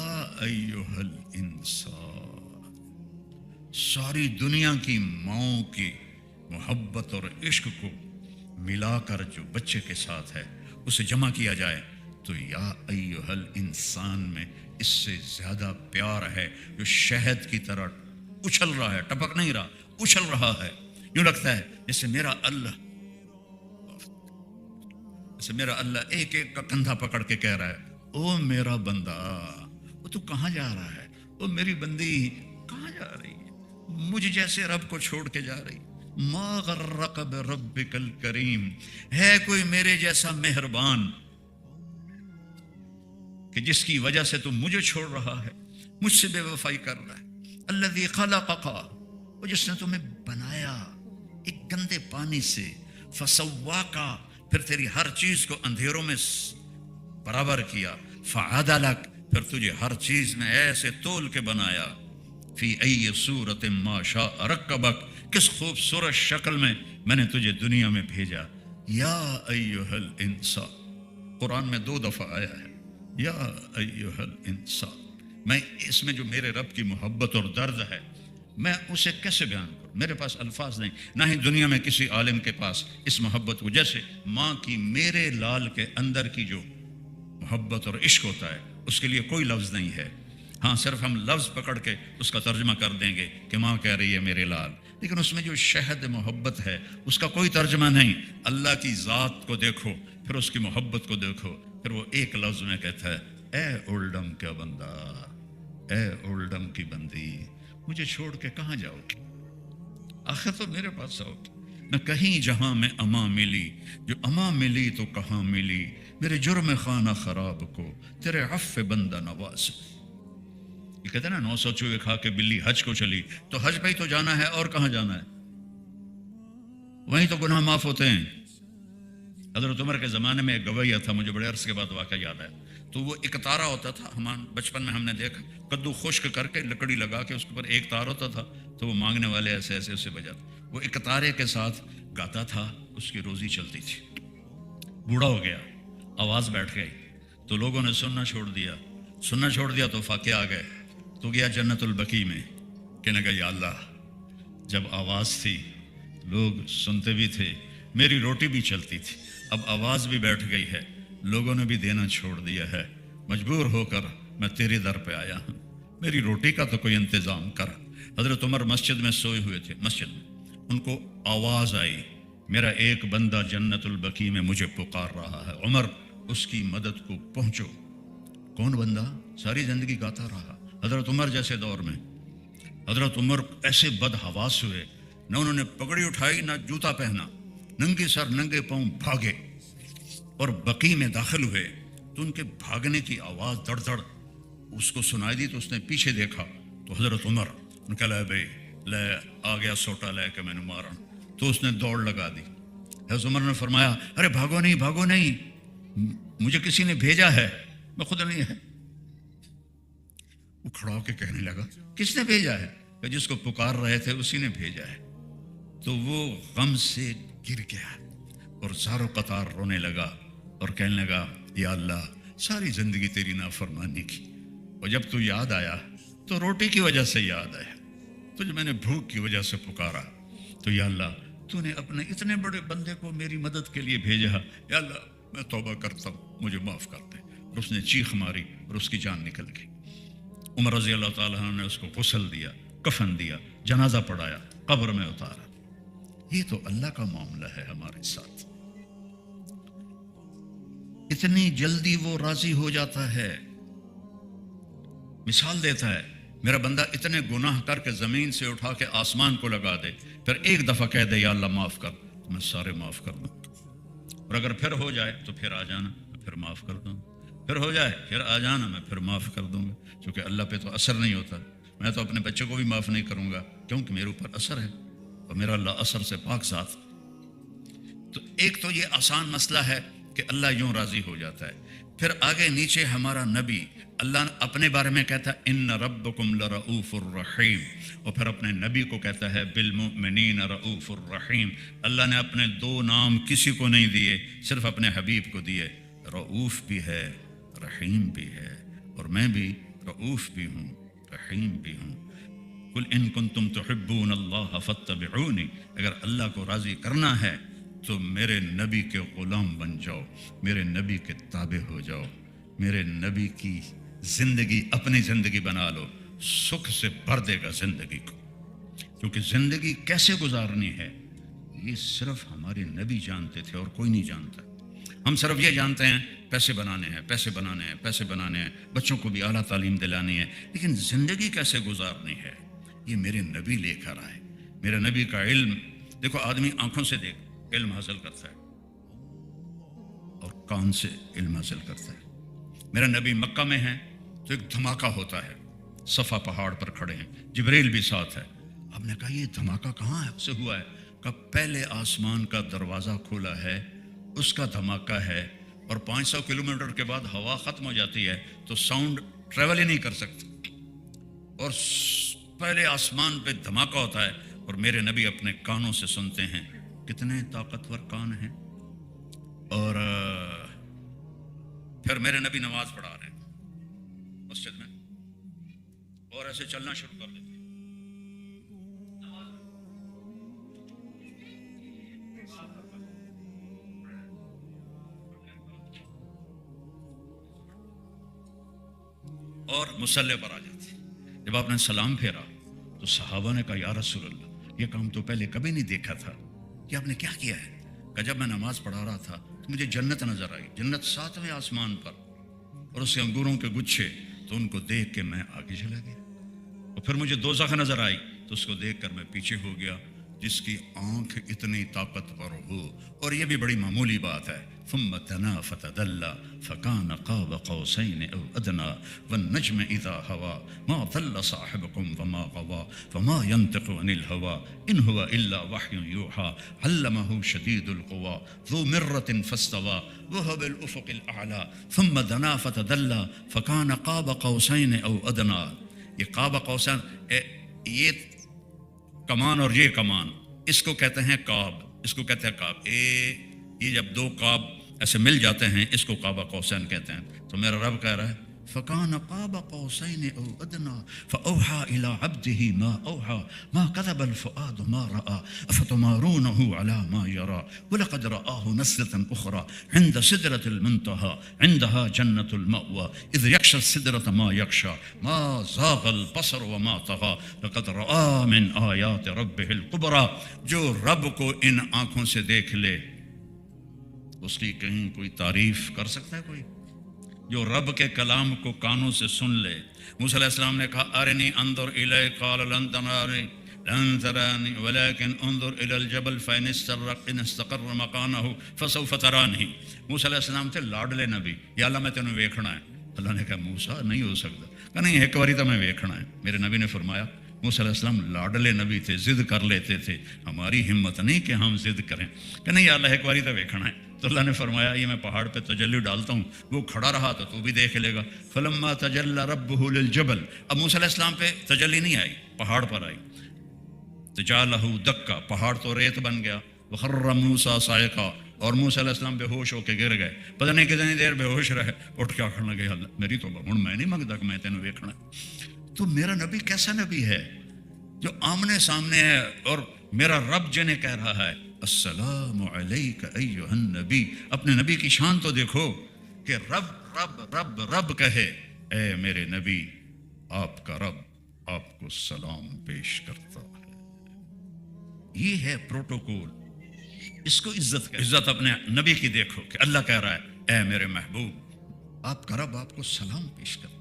ایھا الانسان، ساری دنیا کی ماؤں کی محبت اور عشق کو ملا کر جو بچے کے ساتھ ہے اسے جمع کیا جائے تو یا ایھا الانسان میں اس سے زیادہ پیار ہے، جو شہد کی طرح اچھل رہا ہے، ٹپک نہیں رہا، اچھل رہا ہے۔ یوں لگتا ہے جیسے میرا اللہ ایک ایک کا کندھا پکڑ کے کہہ رہا ہے او میرا بندہ، وہ تو کہاں جا رہا ہے؟ او میری بندی کہاں جا رہی ہے؟ مجھ جیسے رب کو چھوڑ کے جا رہی؟ ما غرق بربک الکریم، ہے کوئی میرے جیسا مہربان کہ جس کی وجہ سے تم مجھے چھوڑ رہا ہے، مجھ سے بے وفائی کر رہا ہے؟ الذی خلقک، وہ جس نے تمہیں بنایا ایک گندے پانی سے، فسواک، پھر تیری ہر چیز کو اندھیروں میں برابر کیا، فعدلک، پھر تجھے ہر چیز میں ایسے تول کے بنایا، فی ای صورت ما شاء رکبک، کس خوبصورت شکل میں نے تجھے دنیا میں بھیجا۔ یا ایھا الانسان قرآن میں 2 دفعہ آیا ہے، یا ایھا الانسان۔ میں اس میں جو میرے رب کی محبت اور درد ہے، میں اسے کیسے بیان کروں؟ میرے پاس الفاظ نہیں، نہ ہی دنیا میں کسی عالم کے پاس اس محبت کو، جیسے ماں کی میرے لال کے اندر کی جو محبت اور عشق ہوتا ہے، اس کے لیے کوئی لفظ نہیں ہے۔ ہاں صرف ہم لفظ پکڑ کے اس کا ترجمہ کر دیں گے کہ ماں کہہ رہی ہے میرے لال، لیکن اس میں جو شہد محبت ہے اس کا کوئی ترجمہ نہیں۔ اللہ کی ذات کو دیکھو، پھر اس کی محبت کو دیکھو، پھر وہ ایک لفظ میں کہتا ہے اے اولڈم کا بندہ، اے اولڈم کی بندی، مجھے چھوڑ کے کہاں جاؤ گی؟ آخر تو میرے پاس آؤ گی۔ نہ کہیں جہاں میں اماں ملی، جو اماں ملی تو کہاں ملی، میرے جرم خانہ خراب کو تیرے عفو بندہ نواز۔ یہ کہتے ہیں نا 900 چوہے کھا کے بلی حج کو چلی، تو حج پہ ہی تو جانا ہے، اور کہاں جانا ہے؟ وہیں تو گناہ معاف ہوتے ہیں۔ حضرت عمر کے زمانے میں ایک گویہ تھا، مجھے بڑے عرصے کے بعد واقعہ یاد ہے، تو وہ ایک تارا ہوتا تھا، بچپن میں ہم نے دیکھا، کدو خشک کر کے لکڑی لگا کے اس کے اوپر ایک تار ہوتا تھا، تو وہ مانگنے والے ایسے ایسے اسے بجاتے، وہ ایک تارے کے ساتھ گاتا تھا، اس کی روزی چلتی تھی۔ بوڑھا ہو گیا، آواز بیٹھ گئی، تو لوگوں نے سننا چھوڑ دیا تو فاقے آ گئے، تو گیا جنت البقیع میں، کہنے لگا یا اللہ، جب آواز تھی لوگ سنتے بھی تھے، میری روٹی بھی چلتی تھی، اب آواز بھی بیٹھ گئی ہے، لوگوں نے بھی دینا چھوڑ دیا ہے، مجبور ہو کر میں تیرے در پہ آیا ہوں، میری روٹی کا تو کوئی انتظام کر۔ حضرت عمر مسجد میں سوئے ہوئے تھے، مسجد میں ان کو آواز آئی، میرا ایک بندہ جنت البقیع میں مجھے پکار رہا ہے، عمر اس کی مدد کو پہنچو۔ کون بندہ؟ ساری زندگی گاتا رہا، حضرت عمر جیسے دور میں۔ حضرت عمر ایسے بدحواس ہوئے، نہ انہوں نے پگڑی اٹھائی نہ جوتا پہنا، ننگے سر ننگے پاؤں بھاگے، اور بقیع میں داخل ہوئے تو ان کے بھاگنے کی آواز دڑ دڑ اس کو سنائی دی، تو اس نے پیچھے دیکھا تو حضرت عمر ان کا لے بھائی لے آ گیا سوٹا لے کے میں نے مارا، تو اس نے دوڑ لگا دی، حضرت عمر نے فرمایا ارے بھاگو نہیں بھاگو نہیں، مجھے کسی نے بھیجا ہے، میں خود نہیں ہے۔ وہ کھڑا ہو کے کہنے لگا کس نے بھیجا ہے؟ کہ جس کو پکار رہے تھے اسی نے بھیجا ہے۔ تو وہ غم سے گر گیا اور زارو قطار رونے لگا اور کہنے لگا یا اللہ ساری زندگی تیری نافرمانی کی، اور جب تو یاد آیا تو روٹی کی وجہ سے یاد آیا، تو جب میں نے بھوک کی وجہ سے پکارا تو یا اللہ تو نے اپنے اتنے بڑے بندے کو میری مدد کے لیے بھیجا، یا اللہ میں توبہ کرتا ہوں مجھے معاف کر دے۔ اور اس نے چیخ ماری اور اس کی جان نکل گئی۔ عمر رضی اللہ تعالیٰ عنہ نے اس کو غسل دیا، کفن دیا، جنازہ پڑھایا، قبر میں اتارا۔ یہ تو اللہ کا معاملہ ہے ہمارے ساتھ، اتنی جلدی وہ راضی ہو جاتا ہے۔ مثال دیتا ہے میرا بندہ اتنے گناہ کر کے زمین سے اٹھا کے آسمان کو لگا دے، پھر ایک دفعہ کہہ دے یا اللہ معاف کر، تو میں سارے معاف کر دوں، اور اگر پھر ہو جائے تو پھر آ جانا میں پھر معاف کر دوں، پھر ہو جائے پھر آ جانا میں پھر معاف کر دوں گا، کیونکہ اللہ پہ تو اثر نہیں ہوتا۔ میں تو اپنے بچے کو بھی معاف نہیں کروں گا کیونکہ میرے اوپر اثر ہے، اور میرا اللہ اثر سے پاک ذات۔ تو ایک تو یہ آسان مسئلہ ہے کہ اللہ یوں راضی ہو جاتا ہے۔ پھر آگے نیچے ہمارا نبی اللہ اپنے بارے میں کہتا ہے ان ربکم لرؤوف الرحیم، اور پھر اپنے نبی کو کہتا ہے بالمؤمنین رؤوف الرحیم۔ اللہ نے اپنے دو نام کسی کو نہیں دیے، صرف اپنے حبیب کو دیے، رؤوف بھی ہے رحیم بھی ہے، اور میں بھی رؤوف بھی ہوں رحیم بھی ہوں۔ قل ان کنتم تحبون اللہ فاتبعونی، اگر اللہ کو راضی کرنا ہے تو میرے نبی کے غلام بن جاؤ، میرے نبی کے تابع ہو جاؤ، میرے نبی کی زندگی اپنی زندگی بنا لو، سکھ سے بھر دے گا زندگی کو۔ کیونکہ زندگی کیسے گزارنی ہے یہ صرف ہمارے نبی جانتے تھے اور کوئی نہیں جانتا۔ ہم صرف یہ جانتے ہیں پیسے بنانے ہیں پیسے بنانے ہیں پیسے بنانے ہیں، بچوں کو بھی اعلیٰ تعلیم دلانی ہے، لیکن زندگی کیسے گزارنی ہے یہ میرے نبی لے کر آئے۔ میرے نبی کا علم دیکھو، آدمی آنکھوں سے دیکھ علم حاصل کرتا ہے اور کان سے علم حاصل کرتا ہے۔ میرا نبی مکہ میں ہے تو ایک دھماکہ ہوتا ہے، صفا پہاڑ پر کھڑے ہیں، جبریل بھی ساتھ ہے۔ آپ نے کہا یہ دھماکہ کہاں سے ہوا ہے؟ کہ پہلے آسمان کا دروازہ کھولا ہے اس کا دھماکہ ہے، اور 500 کلومیٹر کے بعد ہوا ختم ہو جاتی ہے تو ساؤنڈ ٹریول ہی نہیں کر سکتی، اور پہلے آسمان پہ دھماکہ ہوتا ہے اور میرے نبی اپنے کانوں سے سنتے ہیں۔ کتنے طاقتور کان ہیں۔ اور پھر میرے نبی نماز پڑھا رہے ہیں مسجد میں، اور ایسے چلنا شروع کر دیتے ہیں۔ اور مصلی پر آ جاتے۔ جب آپ نے سلام پھیرا تو صحابہ نے کہا یا رسول اللہ یہ کام تو پہلے کبھی نہیں دیکھا تھا، کہ آپ نے کیا کیا ہے؟ کہ جب میں نماز پڑھا رہا تھا تو مجھے جنت نظر آئی، جنت 7ویں آسمان پر، اور اس کے انگوروں کے گچھے، تو ان کو دیکھ کے میں آگے چلا گیا، اور پھر مجھے دوزخ نظر آئی تو اس کو دیکھ کر میں پیچھے ہو گیا۔ جس کی آنکھ اتنی طاقتور ہو، اور یہ بھی بڑی معمولی بات ہے، ثم دنا فتدلى فكان قاب قوسين او ادنى والنجم اذا هوى ما ضل صاحبكم وما غوى وما ينطق عن الهوى ان هو الا وحي يوحى علمه شديد القوى ذو مرة فاستوى وهو بالافق الاعلى ثم دنا فتدلى فكان قاب قوسين او ادنى۔ یہ قاب قوسین، یہ کمان اور یہ کمان، اس کو کہتے ہیں کعب، اس کو کہتے ہیں کعب۔ یہ جب دو کعب ایسے مل جاتے ہیں اس کو قاب قوسین کہتے ہیں۔ تو میرا رب کہہ رہا ہے فَكَانَ قَابَ قَوْسَيْنِ أَوْ أَدْنَىٰ فَأَوْحَىٰ إِلَىٰ عَبْدِهِ مَا أَوْحَىٰ مَا كَذَبَ الْفُؤَادُ مَا رَأَىٰ أَفَتُمَارُونَهُ عَلَىٰ مَا يَرَىٰ وَلَقَدْ رَآهُ نَزْلَةً أُخْرَىٰ عِندَ سِدْرَةِ الْمُنتَهَىٰ عِندَهَا جَنَّةُ الْمَأْوَىٰ إِذْ يَغْشَى السِّدْرَةَ مَا يَغْشَىٰ مَا زَاغَ الْبَصَرُ وَمَا طَغَىٰ لَقَدْ رَآىٰ مِنْ آيَاتِ رَبِّهِ الْكُبْرَىٰ۔ جو رب کو ان آنکھوں سے دیکھ لے اس کی کہیں کوئی تعریف کر سکتا ہے کوئی؟ جو رب کے کلام کو کانوں سے سن لے۔ موسیٰ علیہ السلام نے کہا ارنی انظر الی، قال لن ترانی لن ترانی ولكن انظر الى الجبل فإن استقر مکانہ فسوف ترانی۔ موسیٰ علیہ السلام تھے لاڈلے نبی، یا اللہ میں تینوں ویکھنا ہے۔ اللہ نے کہا موسیٰ نہیں ہو سکتا، کہا نہیں ایک باری تو میں ویکھنا ہے۔ میرے نبی نے فرمایا موسیٰ علیہ السلام لاڈلے نبی تھے، ضد کر لیتے تھے. ہماری ہمت نہیں کہ ہم ضد کریں کہ نہیں اللہ ایک باری تو دیکھنا ہے. تو اللہ نے فرمایا یہ میں پہاڑ پہ تجلی ڈالتا ہوں، وہ کھڑا رہا تو بھی دیکھ لے گا. فلما تجلی ربہ للجبل، اب موسیٰ علیہ السلام پہ تجلی نہیں آئی، پہاڑ پر آئی. تجعلہ دکا، پہاڑ تو ریت بن گیا. وخر موسیٰ صاعقا، اور موسیٰ علیہ السلام بے ہوش ہو کے گر گئے. پتہ نہیں کتنی دیر بے ہوش رہے، اٹھ کے آخر لگے اللہ میری تو ہن میں نہیں منگتا کہ میں تینوں ویکھنا. تو میرا نبی کیسا نبی ہے جو آمنے سامنے ہے، اور میرا رب جنہیں کہہ رہا ہے السلام علیک ایھا النبی. اپنے نبی کی شان تو دیکھو کہ رب رب رب رب کہے اے میرے نبی آپ کا رب آپ کو سلام پیش کرتا ہے. یہ ہے پروٹوکول، اس کو عزت کا عزت اپنے نبی کی دیکھو کہ اللہ کہہ رہا ہے اے میرے محبوب آپ کا رب آپ کو سلام پیش کرتا.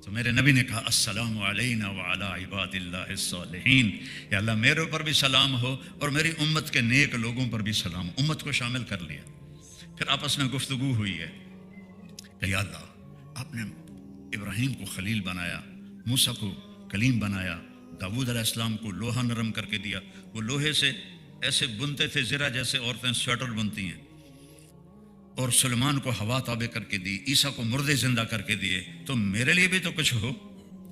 تو میرے نبی نے کہا السلام علینا وعلی عباد اللہ الصالحین، یا اللہ میرے اوپر بھی سلام ہو اور میری امت کے نیک لوگوں پر بھی سلام. امت کو شامل کر لیا. پھر آپس میں گفتگو ہوئی ہے کہ یا اللہ آپ نے ابراہیم کو خلیل بنایا، موسیٰ کو کلیم بنایا، داؤد علیہ السلام کو لوہا نرم کر کے دیا، وہ لوہے سے ایسے بنتے تھے زرہ جیسے عورتیں سویٹر بنتی ہیں، اور سلیمان کو ہوا تابع کر کے دی، عیسیٰ کو مردے زندہ کر کے دیے. تو میرے لیے بھی تو کچھ ہو.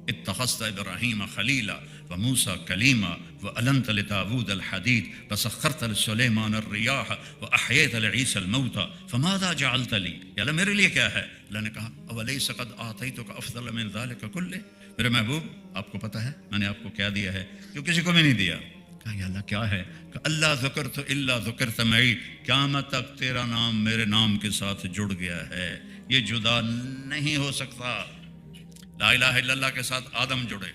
اتخذت ابراہیم خلیلا وموسیٰ کلیما وألنت لداود الحدید وسخرت لسلیمان الریاح وأحییت لعیسی الموتى فماذا جعلت لی، یا اللہ میرے لیے کیا ہے؟ اللہ نے کہا اولیس قد آتیتک افضل من ذلک کلہ، میرے محبوب آپ کو پتہ ہے میں نے آپ کو کیا دیا ہے جو کسی کو بھی نہیں دیا. کہا یا اللہ کیا ہے؟ کہ اللہ ذکرت الا ذکرت معی، قیامت تک تیرا نام میرے نام کے ساتھ جڑ گیا ہے، یہ جدا نہیں ہو سکتا. لا الہ الا اللہ کے ساتھ آدم جڑے،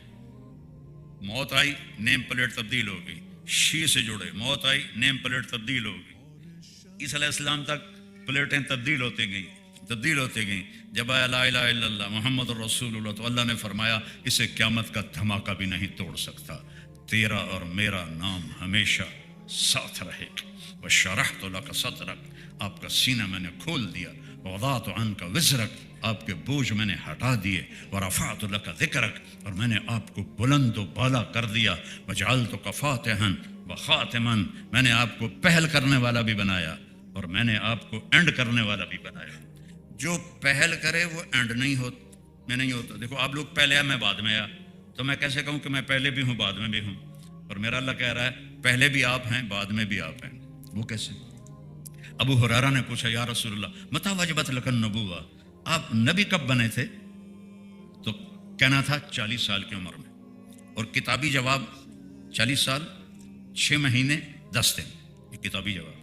موت آئی نیم پلیٹ تبدیل ہو گئی. شی سے جڑے، موت آئی نیم پلیٹ تبدیل ہو گئی. عیسیٰ علیہ السلام تک پلیٹیں تبدیل ہوتی گئیں. جب آیا لا الہ الا اللہ محمد الرسول اللہ تو اللہ نے فرمایا اسے قیامت کا دھماکہ بھی نہیں توڑ سکتا، تیرا اور میرا نام ہمیشہ ساتھ رہے. وشرحت لک صدرک، آپ کا سینہ میں نے کھول دیا. ووضعت عنک وزرک، آپ کے بوجھ میں نے ہٹا دیے. ورفعت لک ذکرک، اور میں نے آپ کو بلند و بالا کر دیا. وجعلتک فاتحا وخاتما، میں نے آپ کو پہل کرنے والا بھی بنایا اور میں نے آپ کو اینڈ کرنے والا بھی بنایا. جو پہل کرے وہ اینڈ نہیں ہوتا. دیکھو آپ لوگ پہلے آئے میں بعد میں آیا، تو میں کیسے کہوں کہ میں پہلے بھی ہوں بعد میں بھی ہوں؟ اور میرا اللہ کہہ رہا ہے پہلے بھی آپ ہیں بعد میں بھی آپ ہیں. وہ کیسے؟ ابو ہریرہ نے پوچھا یا رسول اللہ متی وجبت لک النبوہ، آپ نبی کب بنے تھے؟ تو کہنا تھا 40 سال کی عمر میں، اور کتابی جواب 40 سال 6 مہینے 10 دن، یہ کتابی جواب.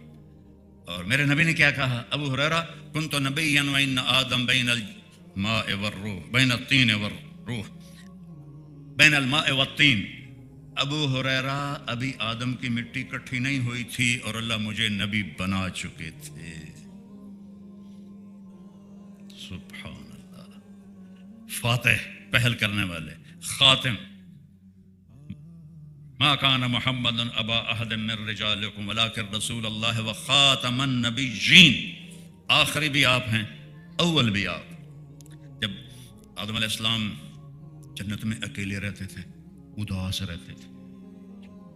اور میرے نبی نے کیا کہا؟ ابو ہریرہ کنت نبیا وان آدم بین الماء والروح، بین الطین والروح، بین الماء والطین. ابو ہریرہ ابھی آدم کی مٹی کٹھی نہیں ہوئی تھی اور اللہ مجھے نبی بنا چکے تھے. سبحان اللہ. فاتح پہل کرنے والے، خاتم. ما کان محمد ابا احد من رجالکم ولکن رسول اللہ وخاتم النبیین، آخری بھی آپ ہیں اول بھی آپ. جب آدم علیہ السلام جنت میں اکیلے رہتے تھے، اداس رہتے تھے،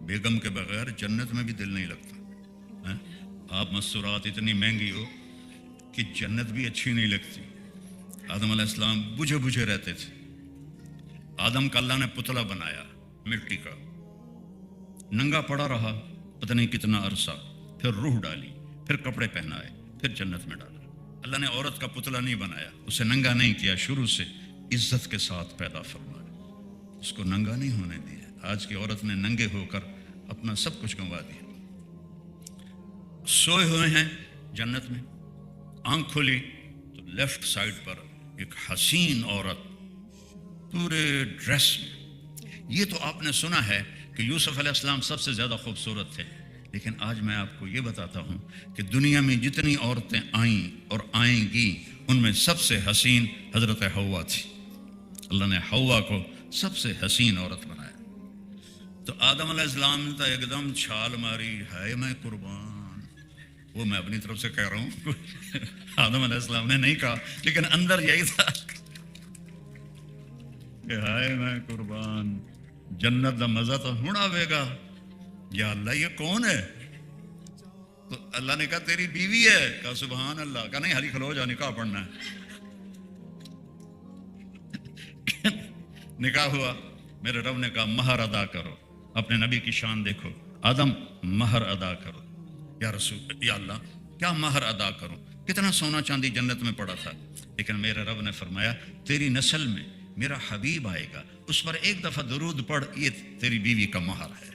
بیگم کے بغیر جنت میں بھی دل نہیں لگتا. آپ مستورات اتنی مہنگی ہو کہ جنت بھی اچھی نہیں لگتی. آدم علیہ السلام بجھے بجھے رہتے تھے. آدم کا اللہ نے پتلا بنایا مٹی کا، ننگا پڑا رہا پتہ نہیں کتنا عرصہ، پھر روح ڈالی، پھر کپڑے پہنائے، پھر جنت میں ڈالا. اللہ نے عورت کا پتلا نہیں بنایا، اسے ننگا نہیں کیا، شروع سے عزت کے ساتھ پیدا فرمایا، اس کو ننگا نہیں ہونے دیا. آج کی عورت نے ننگے ہو کر اپنا سب کچھ گنوا دیا. سوئے ہوئے ہیں جنت میں، آنکھ کھلی تو لیفٹ سائڈ پر ایک حسین عورت پورے ڈریس میں. یہ تو آپ نے سنا ہے کہ یوسف علیہ السلام سب سے زیادہ خوبصورت تھے، لیکن آج میں آپ کو یہ بتاتا ہوں کہ دنیا میں جتنی عورتیں آئیں اور آئیں گی ان میں سب سے حسین حضرت حوا تھی. اللہ نے حوا کو سب سے حسین عورت بنایا. تو آدم علیہ السلام نے تو ایک دم چھال ماری، ہائے میں قربان. وہ میں اپنی طرف سے کہہ رہا ہوں، آدم علیہ السلام نے نہیں کہا، لیکن اندر یہی تھا کہ ہائے میں قربان. جنت دا مزہ تو ہن آئے گا. یا اللہ یہ کون ہے؟ تو اللہ نے کہا تیری بیوی ہے. کہا سبحان اللہ. کہا نہیں حالی کھلو جا نکاح پڑھنا ہے. نکاح ہوا. میرے رب نے کہا مہر ادا کرو. اپنے نبی کی شان دیکھو. آدم مہر ادا کرو. یا رسول یا اللہ کیا مہر ادا کروں؟ کتنا سونا چاندی جنت میں پڑا تھا. لیکن میرے رب نے فرمایا تیری نسل میں میرا حبیب آئے گا, اس پر ایک دفعہ درود پڑھ, یہ تیری بیوی کا مہر ہے.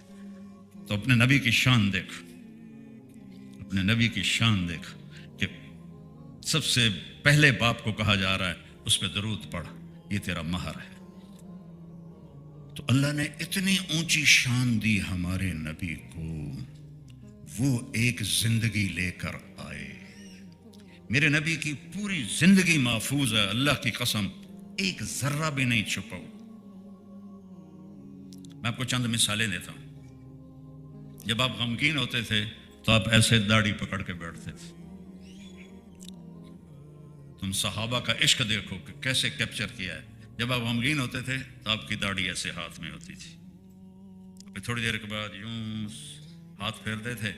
تو اپنے نبی کی شان دیکھ, اپنے نبی کی شان دیکھ کہ سب سے پہلے باپ کو کہا جا رہا ہے اس پہ درود پڑھ, یہ تیرا مہر ہے. تو اللہ نے اتنی اونچی شان دی ہمارے نبی کو, وہ ایک زندگی لے کر آئے. میرے نبی کی پوری زندگی محفوظ ہے, اللہ کی قسم ایک ذرہ بھی نہیں چھپا. میں آپ کو چند مثالیں دیتا ہوں. جب آپ غمگین ہوتے تھے تو آپ ایسے داڑھی پکڑ کے بیٹھتے تھے. تم صحابہ کا عشق دیکھو کہ کیسے کیپچر کیا ہے. جب آپ غمگین ہوتے تھے تو آپ کی داڑھی ایسے ہاتھ میں ہوتی تھی, پھر تھوڑی دیر کے بعد یوں ہاتھ پھیرتے تھے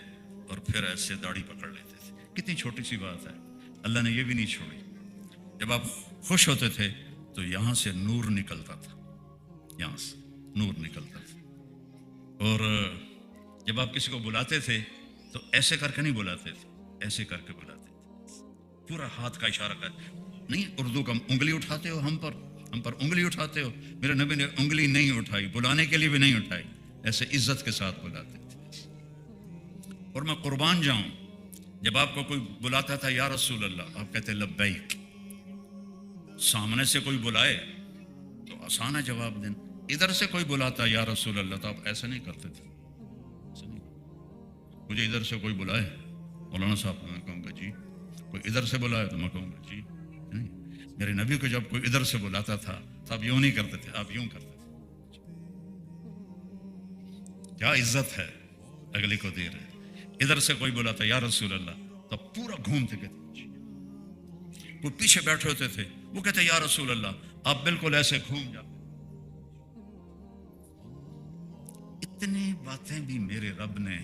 اور پھر ایسے داڑھی پکڑ لیتے تھے. کتنی چھوٹی سی بات ہے, اللہ نے یہ بھی نہیں چھوڑی. جب آپ خوش ہوتے تھے تو یہاں سے نور نکلتا تھا, یہاں سے نور نکلتا تھا. اور جب آپ کسی کو بلاتے تھے تو ایسے کر کے نہیں بلاتے تھے, ایسے کر کے بلاتے تھے, پورا ہاتھ کا اشارہ کر. نہیں اردو کا انگلی اٹھاتے ہو, ہم پر انگلی اٹھاتے ہو. میرے نبی نے انگلی نہیں اٹھائی, بلانے کے لیے بھی نہیں اٹھائی, ایسے عزت کے ساتھ بلاتے تھے. اور میں قربان جاؤں, جب آپ کو کوئی بلاتا تھا یا رسول اللہ, آپ کہتے لبیک. سامنے سے کوئی بلائے تو آسان ہے جواب دینا. ادھر سے کوئی بلاتا یا رسول اللہ تو آپ ایسا نہیں کرتے تھے. مجھے ادھر سے کوئی بلائے مولانا صاحب, میں کہوں گا جی. کوئی ادھر سے بلائے تو میں کہوں گا جی. نہیں, میرے نبی کو جب کوئی ادھر سے بلاتا تھا تو آپ یوں نہیں کرتے تھے, آپ یوں کرتے تھے. کیا عزت ہے اگلے کو دے رہے. ادھر سے کوئی بلاتا یا رسول اللہ تو پورا گھومتے کہتے. کوئی پیچھے بیٹھے ہوتے تھے, وہ کہتے یا رسول اللہ, آپ بالکل ایسے گھوم جاتے. اتنی باتیں بھی میرے رب نے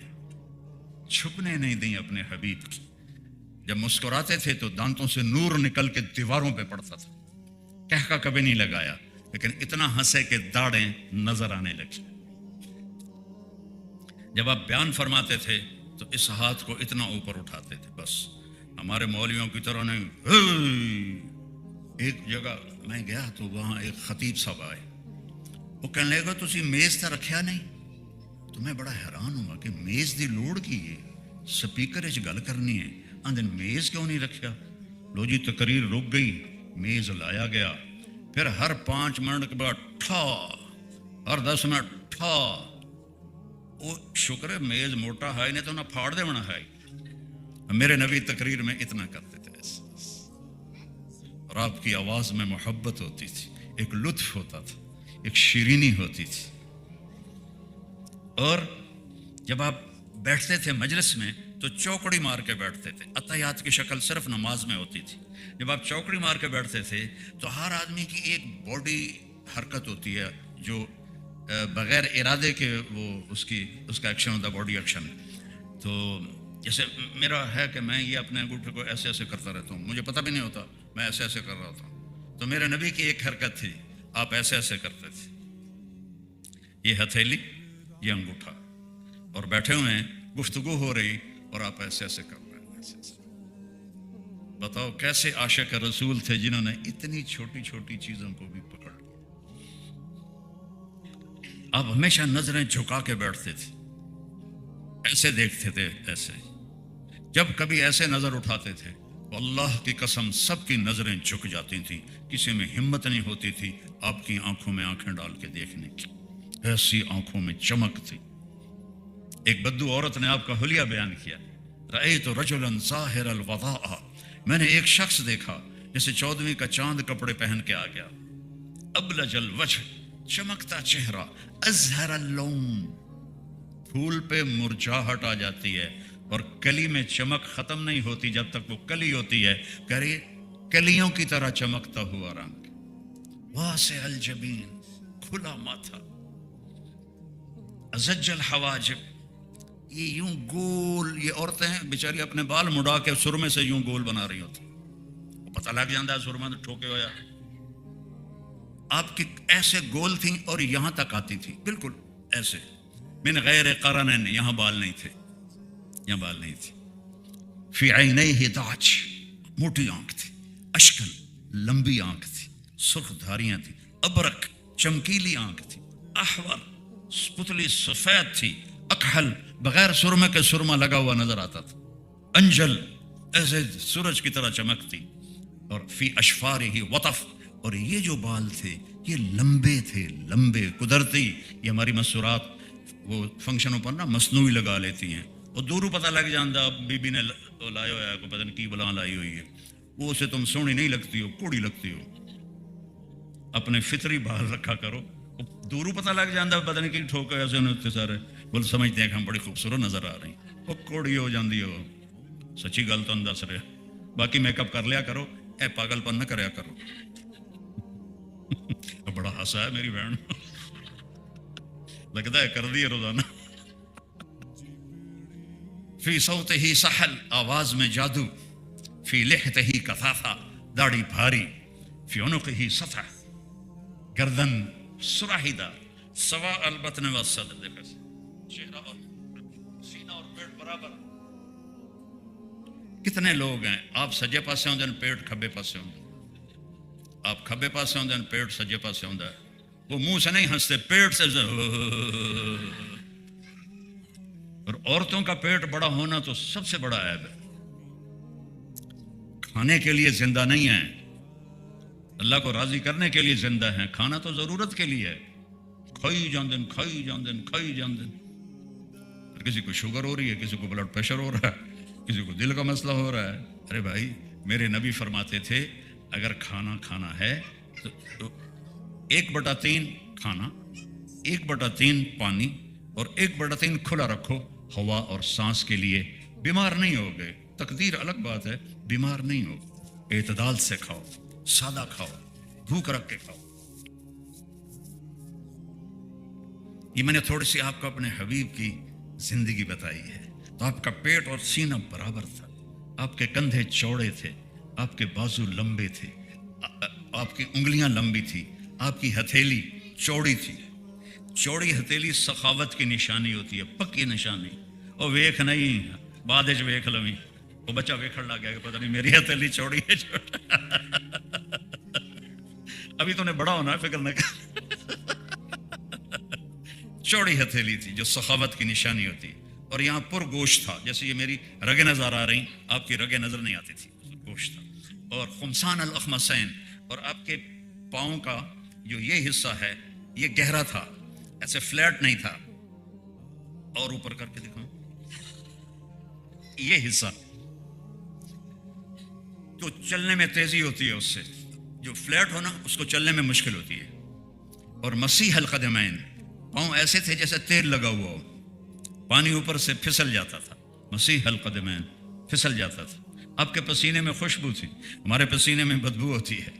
چھپنے نہیں دیں اپنے حبیب کی. جب مسکراتے تھے تو دانتوں سے نور نکل کے دیواروں پہ پڑتا تھا. کہہ کا کبھی نہیں لگایا, لیکن اتنا ہنسے کہ داڑیں نظر آنے لگی. جب آپ بیان فرماتے تھے تو اس ہاتھ کو اتنا اوپر اٹھاتے تھے, بس ہمارے مولویوں کی طرح نہیں. ایک جگہ میں گیا تو وہاں ایک خطیب صاحب آئے, وہ کہنے لگا تسی میز تے رکھیا نہیں. تو میں بڑا حیران ہوا کہ میز دی لوڑ کی ہے, سپیکر اچ گل کرنی ہے, اندر میز کیوں نہیں رکھیا. لو جی تقریر رک گئی, میز لایا گیا. پھر ہر 5 منٹ کے بعد ٹھا, ہر 10 منٹ ٹھا. وہ شکر ہے میز موٹا ہے نہیں تو نہ پھاڑ دے ہونا ہے. میرے نبی تقریر میں اتنا کرتے تھے ایسے, اور آپ کی آواز میں محبت ہوتی تھی, ایک لطف ہوتا تھا, ایک شیرینی ہوتی تھی. اور جب آپ بیٹھتے تھے مجلس میں تو چوکڑی مار کے بیٹھتے تھے. اتحیات کی شکل صرف نماز میں ہوتی تھی. جب آپ چوکڑی مار کے بیٹھتے تھے تو ہر آدمی کی ایک باڈی حرکت ہوتی ہے جو بغیر ارادے کے وہ اس کا ایکشن ہوتا ہے, باڈی ایکشن. تو جیسے میرا ہے کہ میں یہ اپنے انگوٹھے کو ایسے ایسے کرتا رہتا ہوں, مجھے پتہ بھی نہیں ہوتا میں ایسے ایسے کر رہا ہوں. تو میرے نبی کی ایک حرکت تھی, آپ ایسے ایسے کرتے تھے, یہ ہتھیلی یہ انگوٹھا, اور بیٹھے ہوئے ہیں گفتگو ہو رہی اور آپ ایسے ایسے کر رہے ہیں, ایسے ایسے. بتاؤ کیسے عاشق رسول تھے جنہوں نے اتنی چھوٹی چھوٹی چیزوں کو بھی پکڑ لیا. آپ ہمیشہ نظریں جھکا کے بیٹھتے تھے, ایسے دیکھتے تھے ایسے. جب کبھی ایسے نظر اٹھاتے تھے تو اللہ کی قسم سب کی نظریں جھک جاتی تھیں. کسی میں ہمت نہیں ہوتی تھی آپ کی آنکھوں میں آنکھیں ڈال کے دیکھنے کی, ایسی آنکھوں میں چمک تھی. ایک بدو عورت نے آپ کا حلیہ بیان کیا, رأیت رجلا ظاہر الوضاء, میں نے ایک شخص دیکھا جیسے 14ویں کا چاند کپڑے پہن کے آ گیا. ابلج الوجہ, چمکتا چہرہ, ازہر اللون, پھول پہ مرجھاہٹ آ جاتی ہے اور کلی میں چمک ختم نہیں ہوتی جب تک وہ کلی ہوتی ہے. کرے کلیوں کی طرح چمکتا ہوا رنگ, واسع الجبین, کھلا ماتھا, ازج الحواجب، یہ یوں گول، یہ عورتیں بیچاری اپنے بال مڑا کے سرمے سے یوں گول بنا رہی ہوتی، پتہ لگ جاتا ہے سرما تو ٹھوکے ہویا. آپ کی ایسے گول تھیں اور یہاں تک آتی تھی بالکل ایسے، من غیر قرن، یہاں بال نہیں تھے، یہاں بال نہیں تھے. فی عینیہ داج، موٹی آنکھ تھی، اشکل، لمبی آنکھ تھی، سرخ دھاریاں تھی، ابرک، چمکیلی آنکھ تھی، احور، پتلی سفید تھی، اکحل، بغیر سرمے کے سرما لگا ہوا نظر آتا تھا، انجل، ایسے سورج کی طرح چمکتی. اور فی اشفارہ وطف، اور یہ جو بال تھے یہ لمبے تھے، لمبے قدرتی. یہ ہماری مسورات وہ فنکشنوں پر نا مصنوعی لگا لیتی ہیں، اور دوروں پتہ لگ جاتا بی بی نے لایا ہوا ہے، کو پتہ نہیں کی بلا لائی ہوئی ہے، وہ اسے تم سونی نہیں لگتی ہو، کوڑی لگتی ہو. اپنے فطری بال رکھا کرو، دوروں پتہ لگ جاتا پتہ نہیں کی ٹھوکا ایسے ہوتے سارے بول سمجھتے ہیں کہ ہم بڑی خوبصورت نظر آ رہی ہیں، وہ کوڑی ہو جاندی ہو. سچی گل تو دس رہے، باقی میک اپ کر لیا کرو، اے پاگل پن نہ کریا کرو. بڑا ہنسا ہے میری بہن، لگتا ہے کر دی ہے روزانہ. فی صوت ہی سحل، آواز میں جادو. فی لحت ہی کثافہ، داڑھی بھاری. فی عنق ہی سطح، گردن سراہی دار. سوا البطن والصدر، دیکھو چہرہ اور سینہ اور پیٹ برابر. کتنے لوگ ہیں آپ سجے پاسے ہوندے پیٹ کھبے پاسے ہوندے، آپ کھبے پاسے ہوندے پیٹ سجے پاسے ہوندا ہے. وہ منہ سے نہیں ہنستے، پیٹ سے. اور عورتوں کا پیٹ بڑا ہونا تو سب سے بڑا عیب ہے. کھانے کے لیے زندہ نہیں ہیں، اللہ کو راضی کرنے کے لیے زندہ ہیں. کھانا تو ضرورت کے لیے ہے، کھائی جاندن کھائی جاندن کھائی جاندن. کسی کو شوگر ہو رہی ہے، کسی کو بلڈ پریشر ہو رہا ہے، کسی کو دل کا مسئلہ ہو رہا ہے. ارے بھائی میرے نبی فرماتے تھے اگر کھانا کھانا ہے تو 1/3 کھانا، 1/3 پانی اور 1/3 کھلا رکھو ہوا اور سانس کے لیے. بیمار نہیں ہو گئے، تقدیر الگ بات ہے، بیمار نہیں ہو. اعتدال سے کھاؤ، سادہ کھاؤ، بھوک رکھ کے کھاؤ. یہ میں نے تھوڑی سی آپ کو اپنے حبیب کی زندگی بتائی ہے. تو آپ کا پیٹ اور سینہ برابر تھا، آپ کے کندھے چوڑے تھے، آپ کے بازو لمبے تھے، آپ کی انگلیاں لمبی تھی، آپ کی ہتھیلی چوڑی تھی. چوڑی ہتھیلی سخاوت کی نشانی ہوتی ہے، پکی نشانی. اور ویکھ نہیں بعد وچ ویکھ لویں، وہ بچہ ویکھن لگ گیا کہ پتہ نہیں میری ہتھیلی چوڑی ہے چھوٹا. ابھی تو نے بڑا ہونا ہے، فکر نہ کر. چوڑی ہتھیلی تھی جو سخاوت کی نشانی ہوتی. اور یہاں پر گوشت تھا، جیسے یہ میری رگیں نظر آ رہی، آپ کی رگیں نظر نہیں آتی تھی، گوشت تھا. اور خمسان الاخمسین، اور آپ کے پاؤں کا جو یہ حصہ ہے یہ گہرا تھا، ایسے فلیٹ نہیں تھا. اور اوپر کر کے دکھاؤں، یہ حصہ تو چلنے میں تیزی ہوتی ہے، اس سے جو فلیٹ ہونا اس کو چلنے میں مشکل ہوتی ہے. اور مسیح القدمین، پاؤں ایسے تھے جیسے تیل لگا ہوا ہو، پانی اوپر سے پھسل جاتا تھا. مسیح القدمین، پھسل جاتا تھا. آپ کے پسینے میں خوشبو تھی، ہمارے پسینے میں بدبو ہوتی ہے.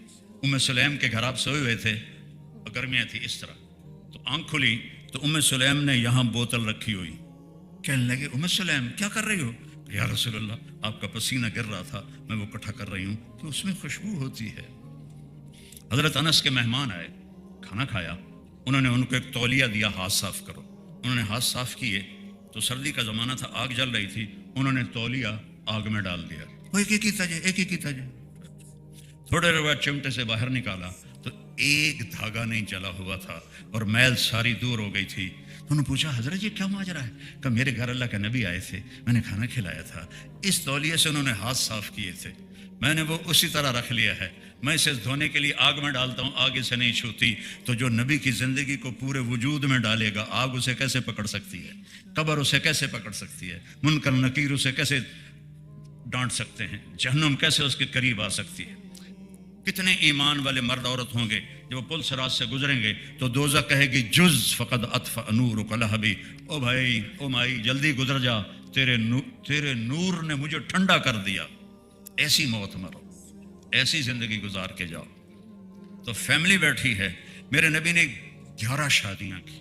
سلیم کے گھر آپ سوئے ہوئے تھے، گرمیاں تھی اس طرح، تو آنکھ کھلی تو سلیم نے یہاں بوتل رکھی ہوئی. کہنے لگے سلیم کیا کر رہی ہو؟ یا رسول اللہ آپ کا پسینہ گر رہا تھا، میں وہ اکٹھا کر رہی ہوں کہ اس میں خوشبو ہوتی ہے. حضرت انس کے مہمان آئے، کھانا کھایا، انہوں نے ان کو ایک تولیہ دیا، ہاتھ صاف کرو. انہوں نے ہاتھ صاف کیے تو سردی کا زمانہ تھا، آگ جل رہی تھی، انہوں نے تولیہ آگ میں ڈال دیا. وہ ایک ایک ہی تجے تھوڑے دیر بعد چمٹے سے باہر نکالا تو ایک دھاگا نہیں جلا ہوا تھا اور میل ساری دور ہو گئی تھی. انہوں نے پوچھا حضرت یہ کیا ماجرا ہے؟ کہ میرے گھر اللہ کے نبی آئے تھے، میں نے کھانا کھلایا تھا، اس تولیے سے انہوں نے ہاتھ صاف کیے تھے، میں نے وہ اسی طرح رکھ لیا ہے. میں اسے دھونے کے لیے آگ میں ڈالتا ہوں، آگ اسے نہیں چھوتی. تو جو نبی کی زندگی کو پورے وجود میں ڈالے گا، آگ اسے کیسے پکڑ سکتی ہے؟ قبر اسے کیسے پکڑ سکتی ہے؟ منکر نکیر اسے کیسے ڈانٹ سکتے ہیں؟ جہنم کیسے اس کے قریب آ سکتی ہے؟ کتنے ایمان والے مرد عورت ہوں گے جب وہ پل صراط سے گزریں گے تو دوزخ کہے گی جز فقد اطفأ نورک لہبی، او بھائی او مائی جلدی گزر جا، تیرے نور نے مجھے ٹھنڈا کر دیا. ایسی موت مرو، ایسی زندگی گزار کے جاؤ. تو فیملی بیٹھی ہے، میرے نبی نے 11 شادیاں کی.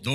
2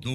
2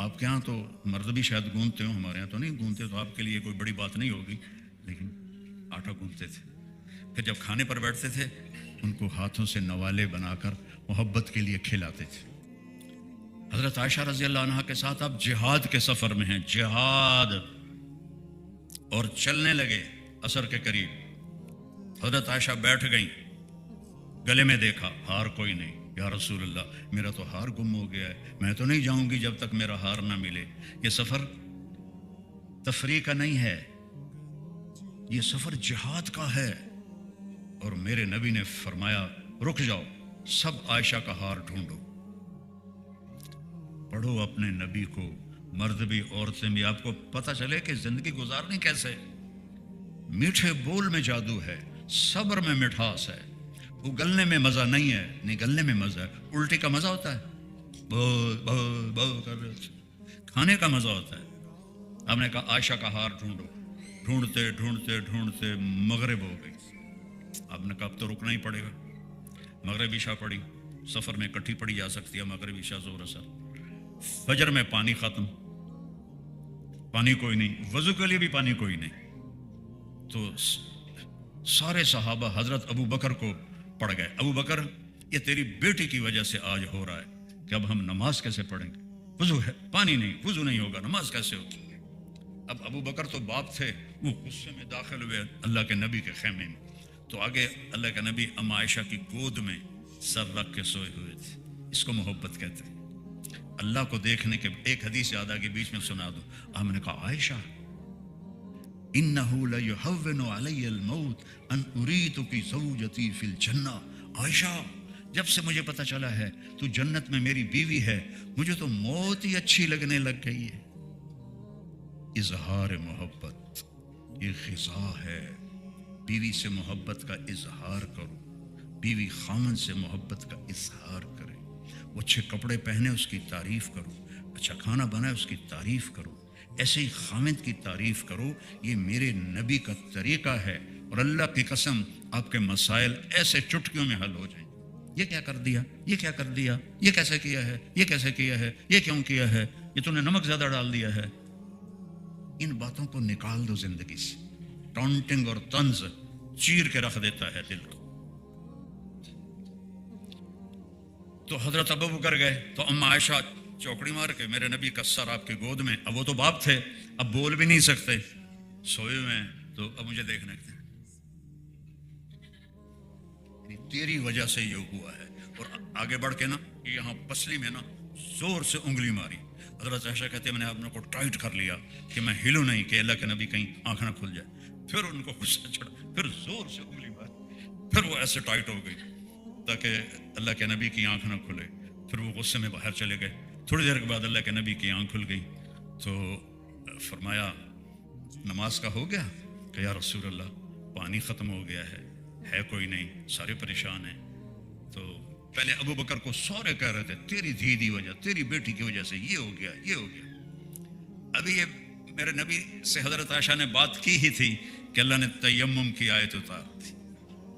آپ کے ہاں تو مرد بھی شاید گونتے ہوں، ہمارے ہاں تو نہیں گونتے، تو آپ کے لیے کوئی بڑی بات نہیں ہوگی، لیکن آٹا گونتے تھے. پھر جب کھانے پر بیٹھتے تھے ان کو ہاتھوں سے نوالے بنا کر محبت کے لیے کھلاتے تھے. حضرت عائشہ رضی اللہ عنہا کے ساتھ آپ جہاد کے سفر میں ہیں، جہاد، اور چلنے لگے عصر کے قریب. حضرت عائشہ بیٹھ گئیں، گلے میں دیکھا ہار کوئی نہیں. یا رسول اللہ میرا تو ہار گم ہو گیا ہے، میں تو نہیں جاؤں گی جب تک میرا ہار نہ ملے. یہ سفر تفریح کا نہیں ہے، یہ سفر جہاد کا ہے. اور میرے نبی نے فرمایا رک جاؤ، سب عائشہ کا ہار ڈھونڈو، پڑھو اپنے نبی کو، مرد بھی عورتیں بھی، آپ کو پتہ چلے کہ زندگی گزارنی کیسے. میٹھے بول میں جادو ہے، صبر میں مٹھاس ہے. اگلنے میں مزہ نہیں ہے، نگلنے میں مزہ ہے. الٹی کا مزہ ہوتا ہے، کھانے کا مزہ ہوتا ہے. ہم نے کہا عائشہ کا ہار ڈھونڈو. ڈھونڈتے ڈھونڈتے ڈھونڈتے مغرب ہو گئی. آپ نے کہا اب تو رکنا ہی پڑے گا. مغرب عشاء پڑی، سفر میں اکٹھی پڑی جا سکتی ہے مغرب عشاء ظہر اثر. فجر میں پانی ختم، پانی کوئی نہیں، وضو کے لیے بھی پانی کوئی نہیں. تو سارے صحابہ حضرت ابو بکر کو پڑ گئے. ابو بکر یہ تیری بیٹی کی وجہ سے آج ہو رہا ہے کہ اب ہم نماز کیسے پڑھیں گے، وضو ہے پانی نہیں، وضو نہیں ہوگا، نماز کیسے ہوگی. اب ابو بکر تو باپ تھے، وہ غصے میں داخل ہوئے اللہ کے نبی کے خیمے میں. تو آگے اللہ کے نبی ام عائشہ کی گود میں سر رکھ کے سوئے ہوئے تھے. اس کو محبت کہتے ہیں. اللہ کو دیکھنے کے ایک حدیث یاد آگے بیچ میں سنا دو. ہم نے کہا عائشہ انہو لیہون علی الموت ان اریدک زوجتی فی الجنہ. عائشہ جب سے مجھے پتہ چلا ہے تو جنت میں میری بیوی ہے، مجھے تو موت ہی اچھی لگنے لگ گئی ہے. اظہار محبت یہ غذا ہے. بیوی سے محبت کا اظہار کرو، بیوی خامن سے محبت کا اظہار کرے. وہ اچھے کپڑے پہنے اس کی تعریف کرو، اچھا کھانا بنائے اس کی تعریف کرو، ایسے ہی خامد کی تعریف کرو. یہ میرے نبی کا طریقہ ہے. اور اللہ کی قسم آپ کے مسائل ایسے چٹکیوں میں حل ہو جائیں. یہ کیا کر دیا، یہ کیا کر دیا، یہ کیسے کیا ہے، یہ کیسے کیا ہے، یہ کیوں کیا ہے، یہ تم نے نمک زیادہ ڈال دیا ہے. ان باتوں کو نکال دو زندگی سے. ٹانٹنگ اور طنز چیر کے رکھ دیتا ہے دل کو. تو حضرت ابو بکر گئے تو ام عائشہ چوکڑی مار کے میرے نبی کا سر آپ کی گود میں. اب وہ تو باپ تھے، اب بول بھی نہیں سکتے، سوئے ہوئے ہیں. تو اب مجھے دیکھنے کے تیری وجہ سے یہ ہوا ہے. اور آگے بڑھ کے نا یہاں پسلی میں نا زور سے انگلی ماری. حضرت عائشہ کہتے ہیں میں نے اپنے کو ٹائٹ کر لیا کہ میں ہلوں نہیں کہ اللہ کے نبی کہیں آنکھ نہ کھل جائے. پھر ان کو غصہ چڑھا، پھر زور سے انگلی ماری، پھر وہ ایسے ٹائٹ ہو گئی تاکہ اللہ کے نبی کی آنکھ نہ کھلے. پھر وہ غصے میں باہر چلے گئے. تھوڑی دیر کے بعد اللہ کے نبی کی آنکھ کھل گئی. تو فرمایا نماز کا ہو گیا؟ کہ یا رسول اللہ پانی ختم ہو گیا ہے کوئی نہیں، سارے پریشان ہیں. تو پہلے ابو بکر کو سورے کہہ رہے تھے تیری دھی دی وجہ، تیری بیٹی کی وجہ سے یہ ہو گیا، یہ ہو گیا. ابھی یہ میرے نبی سے حضرت عائشہ نے بات کی ہی تھی کہ اللہ نے تیمم کی آیت اتار تھی.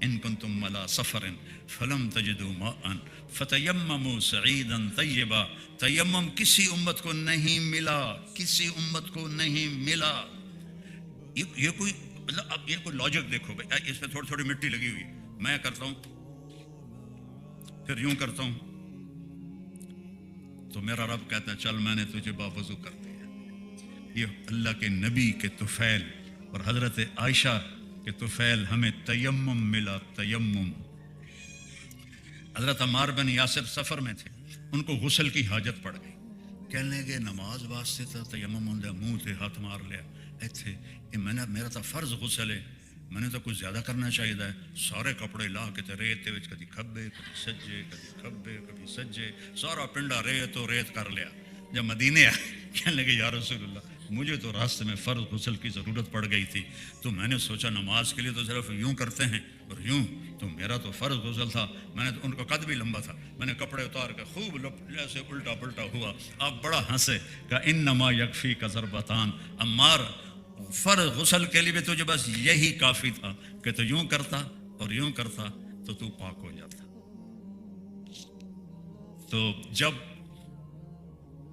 ان کنتم علی سفر فلم تجدوا ماء فتیمموا صعیدا طیبا. تیمم کسی امت کو نہیں ملا، کسی امت کو نہیں ملا. یہ کوئی مطلب اب یہ کوئی لاجک دیکھو بھائی، اس پہ تھوڑی تھوڑی مٹی لگی ہوئی. میں کرتا ہوں پھر یوں کرتا ہوں تو میرا رب کہتا ہے چل میں نے تجھے باوضو کر دیا. یہ اللہ کے نبی کے طفیل اور حضرت عائشہ کے طفیل ہمیں تیمم ملا. تیمم. حضرت عمار بن یاسر سفر میں تھے، ان کو غسل کی حاجت پڑ گئی. کہنے لگے نماز واسطے تھا تیمم ہوندا، منہ تے ہاتھ مار لیا ایتھے. یہ میرا تو فرض غسل ہے، میں نے تو کچھ زیادہ کرنا چاہیے تھا. سارے کپڑے لا کے تے ریت وچ کدی کھبے کدی سجے، کدی کھبے کدی سجے، سارا پنڈا ریت و ریت کر لیا. جب مدینے آئے کہنے لگے یا رسول اللہ مجھے تو راستے میں فرض غسل کی ضرورت پڑ گئی تھی، تو میں نے سوچا نماز کے لیے تو صرف یوں کرتے ہیں اور یوں، تو میرا تو فرض غسل تھا. میں نے تو ان کا قد بھی لمبا تھا، میں نے کپڑے اتار کے خوب جیسے الٹا پلٹا ہوا. آپ بڑا ہنسے کہ انما یکفیک ضربتان. عمار فرض غسل کے لیے بھی تجھے بس یہی کافی تھا کہ تو یوں کرتا اور یوں کرتا تو پاک ہو جاتا. تو جب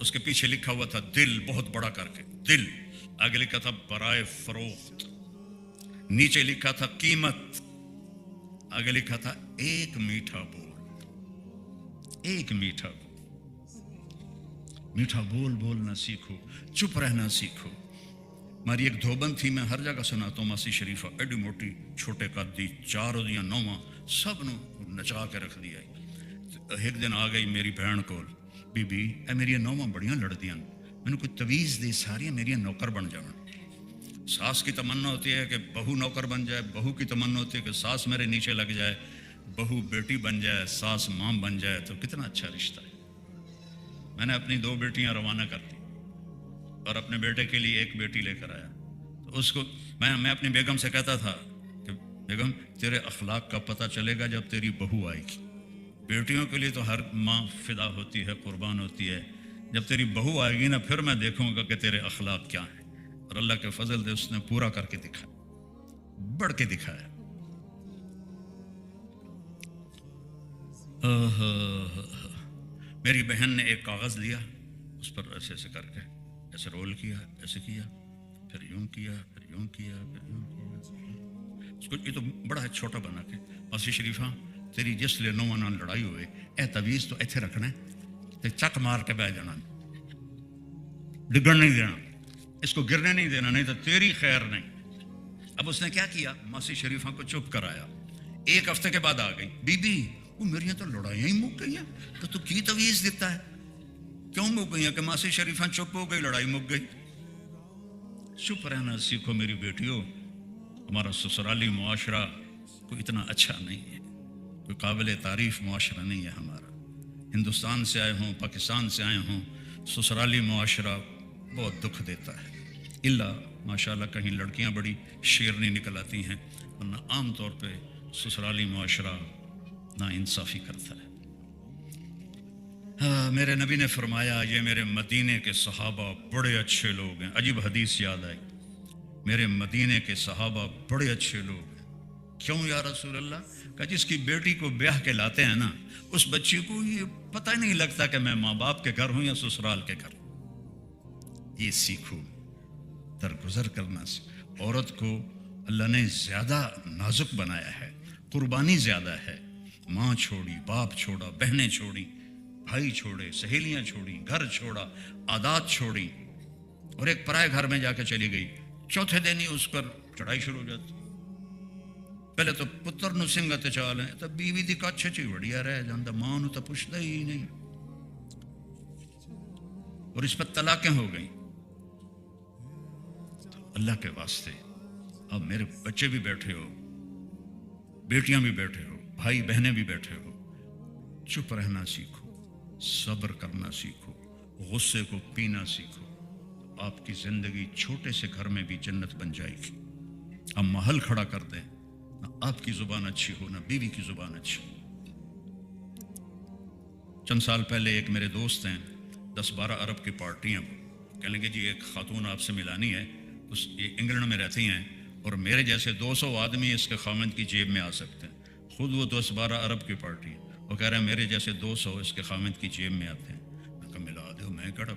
اس کے پیچھے لکھا ہوا تھا دل، بہت بڑا کر کے دل، آگے لکھا تھا برائے فروخت، نیچے لکھا تھا قیمت، آگے لکھا تھا ایک میٹھا بول، ایک میٹھا بول۔ میٹھا بول بولنا سیکھو، چپ رہنا سیکھو۔ ہماری ایک دھوبن تھی، میں ہر جگہ سناتا ہوں، ماسی شریفہ ایڈی موٹی، چھوٹے قد دی، 4 دیاں 9 سب نو نچا کے رکھ دیا۔ ایک دن آ گئی میری بہن کول، بی بی اے میری 9 بڑیاں لڑدیاں، مینوں کوئی تویز دے، ساری میری نوکر بن جاون۔ ساس کی تمنا ہوتی ہے کہ بہو نوکر بن جائے، بہو کی تمنا ہوتی ہے کہ ساس میرے نیچے لگ جائے، بہو بیٹی بن جائے، ساس ماں بن جائے، تو کتنا اچھا رشتہ ہے۔ میں نے اپنی 2 بیٹیاں روانہ کر دی اور اپنے بیٹے کے لیے 1 بیٹی لے کر آیا۔ تو اس کو میں اپنی بیگم سے کہتا تھا کہ بیگم تیرے اخلاق کا پتہ چلے گا جب تیری بہو آئے گی۔ بیٹیوں کے لیے تو ہر ماں فدا ہوتی ہے، قربان ہوتی ہے، جب تیری بہو آئے گی نا پھر میں دیکھوں گا کہ تیرے اخلاق کیا ہیں۔ اور اللہ کے فضل سے اس نے پورا کر کے دکھایا، بڑھ کے دکھایا۔ میری بہن نے ایک کاغذ لیا، اس پر ایسے ایسے کر کے ایسے رول کیا، ایسے کیا، پھر یوں کیا، پھر یوں کیا، پھر یوں کیا، اس کو یہ تو بڑا ہے چھوٹا بنا کے، ماسی شریفہ تیری جس لیے 9 نال لڑائی ہوئے، اے تویز تو ایتھے رکھنا ہے تے چک مار کے بہ جانا، ڈگن نہیں دینا، اس کو گرنے نہیں دینا، نہیں تو تیری خیر نہیں۔ اب اس نے کیا کیا، ماسی شریفہ کو چپ کرایا۔ 1 ہفتے کے بعد آ گئی، بی بی وہ میریاں تو لڑائیاں ہی مک گئی ہیں، کہ تو کی تویز دیتا ہے، کیوں مک گئی ہیں؟ کہ ماسی شریفہ چپ ہو گئی، لڑائی مک گئی۔ چپ رہنا سیکھو میری بیٹیوں۔ ہمارا سسرالی معاشرہ کوئی اتنا اچھا نہیں ہے، کوئی قابل تعریف معاشرہ نہیں ہے ہمارا۔ ہندوستان سے آئے ہوں، پاکستان سے آئے ہوں، سسرالی معاشرہ بہت دکھ دیتا ہے، الا ماشاءاللہ کہیں لڑکیاں بڑی شیرنی نکل آتی ہیں، ورنہ عام طور پہ سسرالی معاشرہ نا انصافی کرتا ہے۔ میرے نبی نے فرمایا یہ میرے مدینے کے صحابہ بڑے اچھے لوگ ہیں۔ عجیب حدیث یاد آئی، میرے مدینے کے صحابہ بڑے اچھے لوگ ہیں۔ کیوں یا رسول اللہ؟ کہ جس کی بیٹی کو بیاہ کے لاتے ہیں نا، اس بچی کو یہ پتہ ہی نہیں لگتا کہ میں ماں باپ کے گھر ہوں یا سسرال کے گھر۔ یہ سیکھو، درگزر کرنا سیکھو۔ عورت کو اللہ نے زیادہ نازک بنایا ہے، قربانی زیادہ ہے۔ ماں چھوڑی، باپ چھوڑا، بہنیں چھوڑی، بھائی چھوڑے، سہیلیاں چھوڑی، گھر چھوڑا، عادات چھوڑی، اور ایک پرائے گھر میں جا کے چلی گئی۔ چوتھے دن ہی اس پر چڑھائی شروع ہو جاتی۔ پہلے تو پتر نو سنگت چال ہے، تو بیوی دی کچھ چی وڑیا رہ جاندہ، ماں نو تو پوچھتا ہی نہیں، اور اس پر طلاقیں ہو گئیں۔ تو اللہ کے واسطے اب میرے بچے بھی بیٹھے ہو، بیٹیاں بھی بیٹھے ہو، بھائی بہنیں بھی بیٹھے ہو، چپ رہنا سیکھو، صبر کرنا سیکھو، غصے کو پینا سیکھو، تو آپ کی زندگی چھوٹے سے گھر میں بھی جنت بن جائے گی۔ اب محل کھڑا کر دیں، نہ آپ کی زبان اچھی ہو نہ بیوی کی زبان اچھی ہو۔ چند سال پہلے ایک میرے دوست ہیں، 10-12 ارب کی پارٹیاں، کہنے لگے جی ایک خاتون آپ سے ملانی ہے، یہ انگلینڈ میں رہتی ہیں، اور میرے جیسے 200 آدمی اس کے خامند کی جیب میں آ سکتے ہیں۔ خود وہ 10-12 ارب کی پارٹی ہے، وہ کہہ رہے ہیں میرے جیسے 200 اس کے خامند کی جیب میں آتے ہیں۔ میں کہا ملا دو، میں کہڑا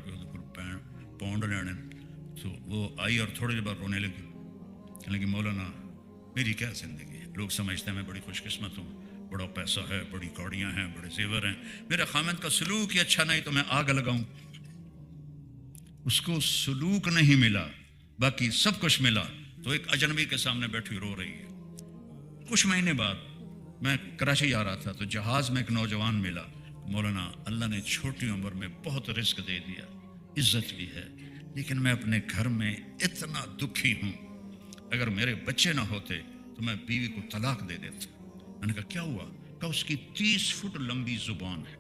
پاؤنڈ لینے۔ تو وہ آئی اور تھوڑی دیر بعد رونے لگی، کہنے لگی مولانا میری کیا زندگی ہے، لوگ سمجھتے ہیں میں بڑی خوش قسمت ہوں، بڑا پیسہ ہے، بڑی گاڑیاں ہیں، بڑے زیور ہیں، میرے خامند کا سلوک ہی اچھا نہیں تو میں آگ لگاؤں۔ اس کو سلوک نہیں ملا، باقی سب کچھ ملا، تو ایک اجنبی کے سامنے بیٹھی رو رہی ہے۔ کچھ مہینے بعد میں کراچی آ رہا تھا، تو جہاز میں ایک نوجوان ملا، مولانا اللہ نے چھوٹی عمر میں بہت رزق دے دیا، عزت بھی ہے، لیکن میں اپنے گھر میں اتنا دکھی ہوں، اگر میرے بچے نہ ہوتے تو میں بیوی کو طلاق دے دیتا۔ میں نے کہا کیا ہوا؟ کہا اس کی 30 فٹ لمبی زبان ہے۔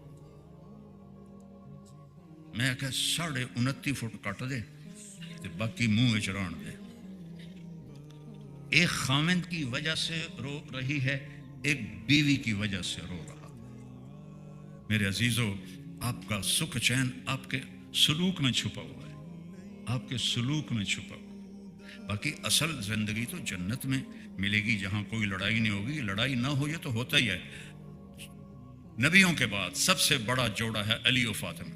میں کہا 29.5 فٹ کٹ دے تو باقی منہ وچ ران دے۔ ایک خامند کی وجہ سے رو رہی ہے، ایک بیوی کی وجہ سے رو رہا۔ میرے عزیزو، آپ کا سکھ چین آپ کے سلوک میں چھپا ہوا ہے، آپ کے سلوک میں چھپا ہوا ہے۔ باقی اصل زندگی تو جنت میں ملے گی، جہاں کوئی لڑائی نہیں ہوگی۔ لڑائی نہ ہو یہ تو ہوتا ہی ہے۔ نبیوں کے بعد سب سے بڑا جوڑا ہے علی و فاطمہ،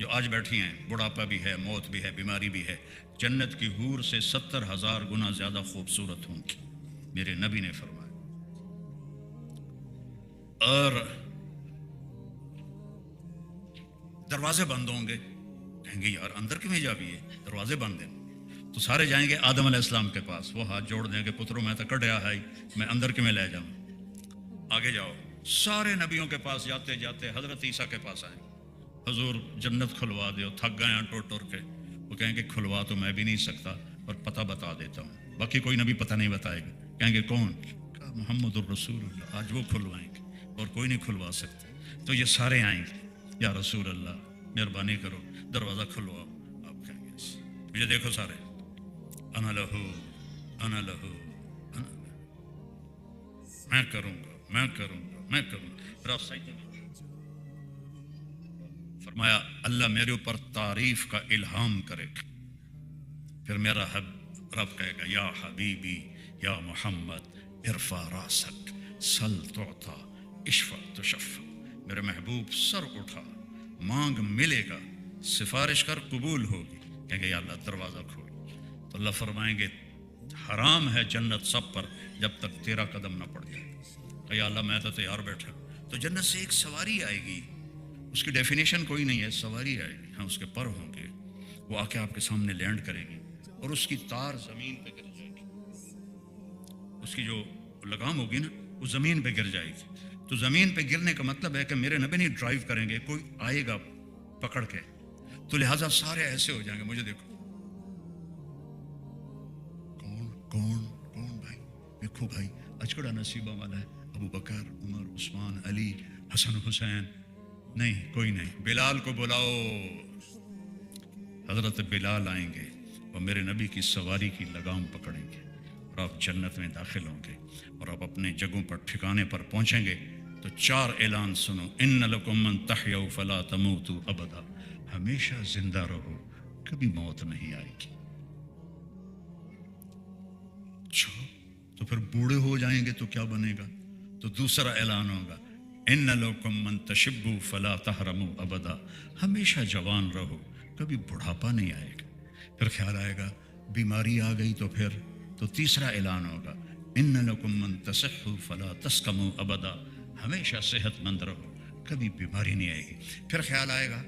جو آج بیٹھی ہیں، بڑھاپا بھی ہے، موت بھی ہے، بیماری بھی ہے، جنت کی حور سے 70,000 گنا زیادہ خوبصورت ہوں گی، میرے نبی نے فرمایا۔ اور دروازے بند ہوں گے، کہیں گے یار اندر کیوں جا بھی ہے، دروازے بند ہیں، تو سارے جائیں گے آدم علیہ السلام کے پاس، وہ ہاتھ جوڑ دیں گے، پتروں میں تو کڈیا ہے، میں اندر کیوں لے جاؤں، آگے جاؤ۔ سارے نبیوں کے پاس جاتے جاتے حضرت عیسیٰ کے پاس آئیں، حضور جنت کھلوا دو، تھک گئے ہیں ٹور ٹور کے، وہ کہیں گے کھلوا تو میں بھی نہیں سکتا، پر پتہ بتا دیتا ہوں، باقی کوئی نبی پتہ نہیں بتائے گا، کہیں گے کون، کہا محمد الرسول اللہ، آج وہ کھلوائیں گے اور کوئی نہیں کھلوا سکتا، تو یہ سارے آئیں گے، یا رسول اللہ مہربانی کرو دروازہ کھلواؤ، آپ کہیں گے مجھے دیکھو سارے، انا لہو انا لہو انا لہو، میں کروں گا میں کروں گا میں کروں گا، پھر آپ سجدے میں فرمایا اللہ میرے اوپر تعریف کا الہام کرے گا، پھر میرا رب کہے گا یا حبیبی یا محمد ارفع راسک سل تعطا اشفع تشفع، میرے محبوب سر اٹھا مانگ ملے گا، سفارش کر قبول ہوگی، کہیں گے یا اللہ دروازہ کھول، تو اللہ فرمائیں گے حرام ہے جنت سب پر جب تک تیرا قدم نہ پڑ جائے، کہ یا اللہ میں تو تیار بیٹھا، تو جنت سے ایک سواری آئے گی، اس کی ڈیفینیشن کوئی نہیں ہے، سواری آئے گی، ہاں اس کے پر ہوں گے، وہ آ کے آپ کے سامنے لینڈ کرے گی اور اس کی تار زمین پہ گر جائے گی، اس کی جو لگام ہوگی نا وہ زمین پہ گر جائے گی، تو زمین پہ گرنے کا مطلب ہے کہ میرے نبی نہیں ڈرائیو کریں گے، کوئی آئے گا پکڑ کے، تو لہٰذا سارے ایسے ہو جائیں گے، مجھے دیکھو کون کون کون بھائی، دیکھو بھائی اچکڑا نصیبہ والا ہے، ابو بکر عمر عثمان علی حسن حسین، نہیں کوئی نہیں، بلال کو بلاؤ، حضرت بلال آئیں گے اور میرے نبی کی سواری کی لگام پکڑیں گے اور آپ جنت میں داخل ہوں گے اور آپ اپنے جگہوں پر ٹھکانے پر پہنچیں گے، تو 4 اعلان سنو، ان لکم من تحیوا فلا تموتوا ابدا، ہمیشہ زندہ رہو کبھی موت نہیں آئے گی، اچھا تو پھر بوڑھے ہو جائیں گے تو کیا بنے گا، تو دوسرا اعلان ہوگا ان لکم من تشبوا فلا تحرموا ابدا، ہمیشہ جوان رہو کبھی بڑھاپا نہیں آئے گا، پھر خیال آئے گا بیماری آ گئی تو پھر، تو تیسرا اعلان ہوگا ان لکم من تصحوا فلا تسقموا ابدا، ہمیشہ صحت مند رہو کبھی بیماری نہیں آئے گی، پھر خیال آئے گا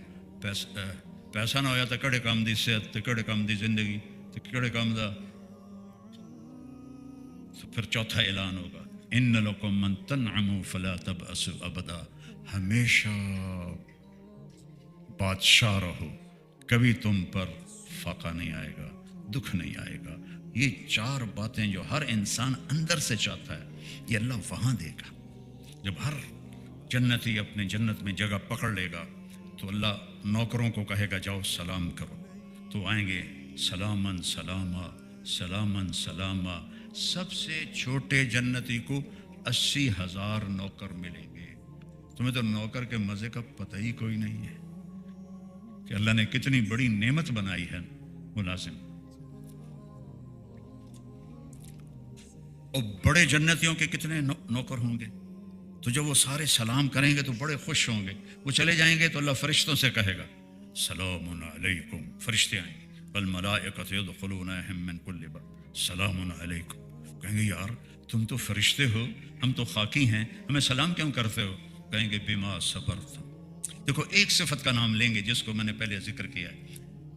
پیسہ نہ ہویا تو کڑے کام دی صحت، تو کڑے کام دی زندگی، تو کڑے کام دا، تو پھر چوتھا اعلان ہوگا ان لکم من تنعموا فلا تبأسوا ابدا، ہمیشہ بادشاہ رہو کبھی تم پر فاقہ نہیں آئے گا، دکھ نہیں آئے گا، یہ 4 باتیں جو ہر انسان اندر سے چاہتا ہے یہ اللہ وہاں دے گا، جب ہر جنتی اپنے جنت میں جگہ پکڑ لے گا تو اللہ نوکروں کو کہے گا جاؤ سلام کرو، تو آئیں گے سلامن سلاما سلامن سلاما، سب سے چھوٹے جنتی کو 80,000 نوکر ملیں گے، تمہیں تو نوکر کے مزے کا پتہ ہی کوئی نہیں ہے کہ اللہ نے کتنی بڑی نعمت بنائی ہے ملازم، اور بڑے جنتیوں کے کتنے نوکر ہوں گے، تو جب وہ سارے سلام کریں گے تو بڑے خوش ہوں گے، وہ چلے جائیں گے تو اللہ فرشتوں سے کہے گا سلام علیکم، فرشتے آئیں گے، والملائکۃ یدخلون من کل باب سلام علیکم، کہیں گے یار تم تو فرشتے ہو ہم تو خاکی ہیں، ہمیں سلام کیوں کرتے ہو، کہیں گے بما صبرتم، دیکھو ایک صفت کا نام لیں گے جس کو میں نے پہلے ذکر کیا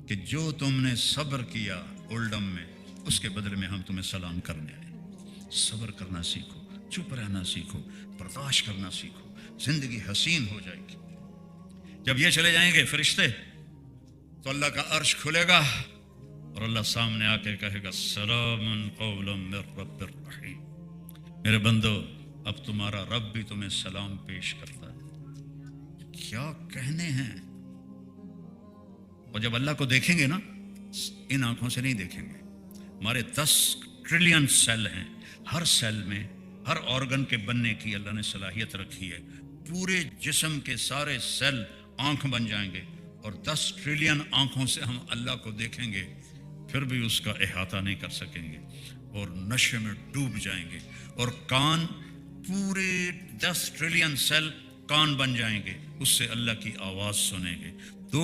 کہ جو تم نے صبر کیا اولڈم میں، اس کے بدلے میں ہم تمہیں سلام کرنے آئے، صبر کرنا سیکھو، چپ رہنا سیکھو، برداشت کرنا سیکھو، زندگی حسین ہو جائے گی، جب یہ چلے جائیں گے فرشتے تو اللہ کا عرش کھلے گا اور اللہ سامنے آ کے کہے گا سلام قولا من رب الرحیم، میرے بندو اب تمہارا رب بھی تمہیں سلام پیش کرتا ہے، کیا کہنے ہیں، اور جب اللہ کو دیکھیں گے نا ان آنکھوں سے نہیں دیکھیں گے، ہمارے 10 ٹریلین سیل ہیں، ہر سیل میں ہر آرگن کے بننے کی اللہ نے صلاحیت رکھی ہے، پورے جسم کے سارے سیل آنکھ بن جائیں گے اور 10 ٹریلین آنکھوں سے ہم اللہ کو دیکھیں گے، پھر بھی اس کا احاطہ نہیں کر سکیں گے اور نشے میں ڈوب جائیں گے، اور کان پورے 10 ٹریلین سیل کان بن جائیں گے، اس سے اللہ کی آواز سنیں گے، 2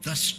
10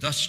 10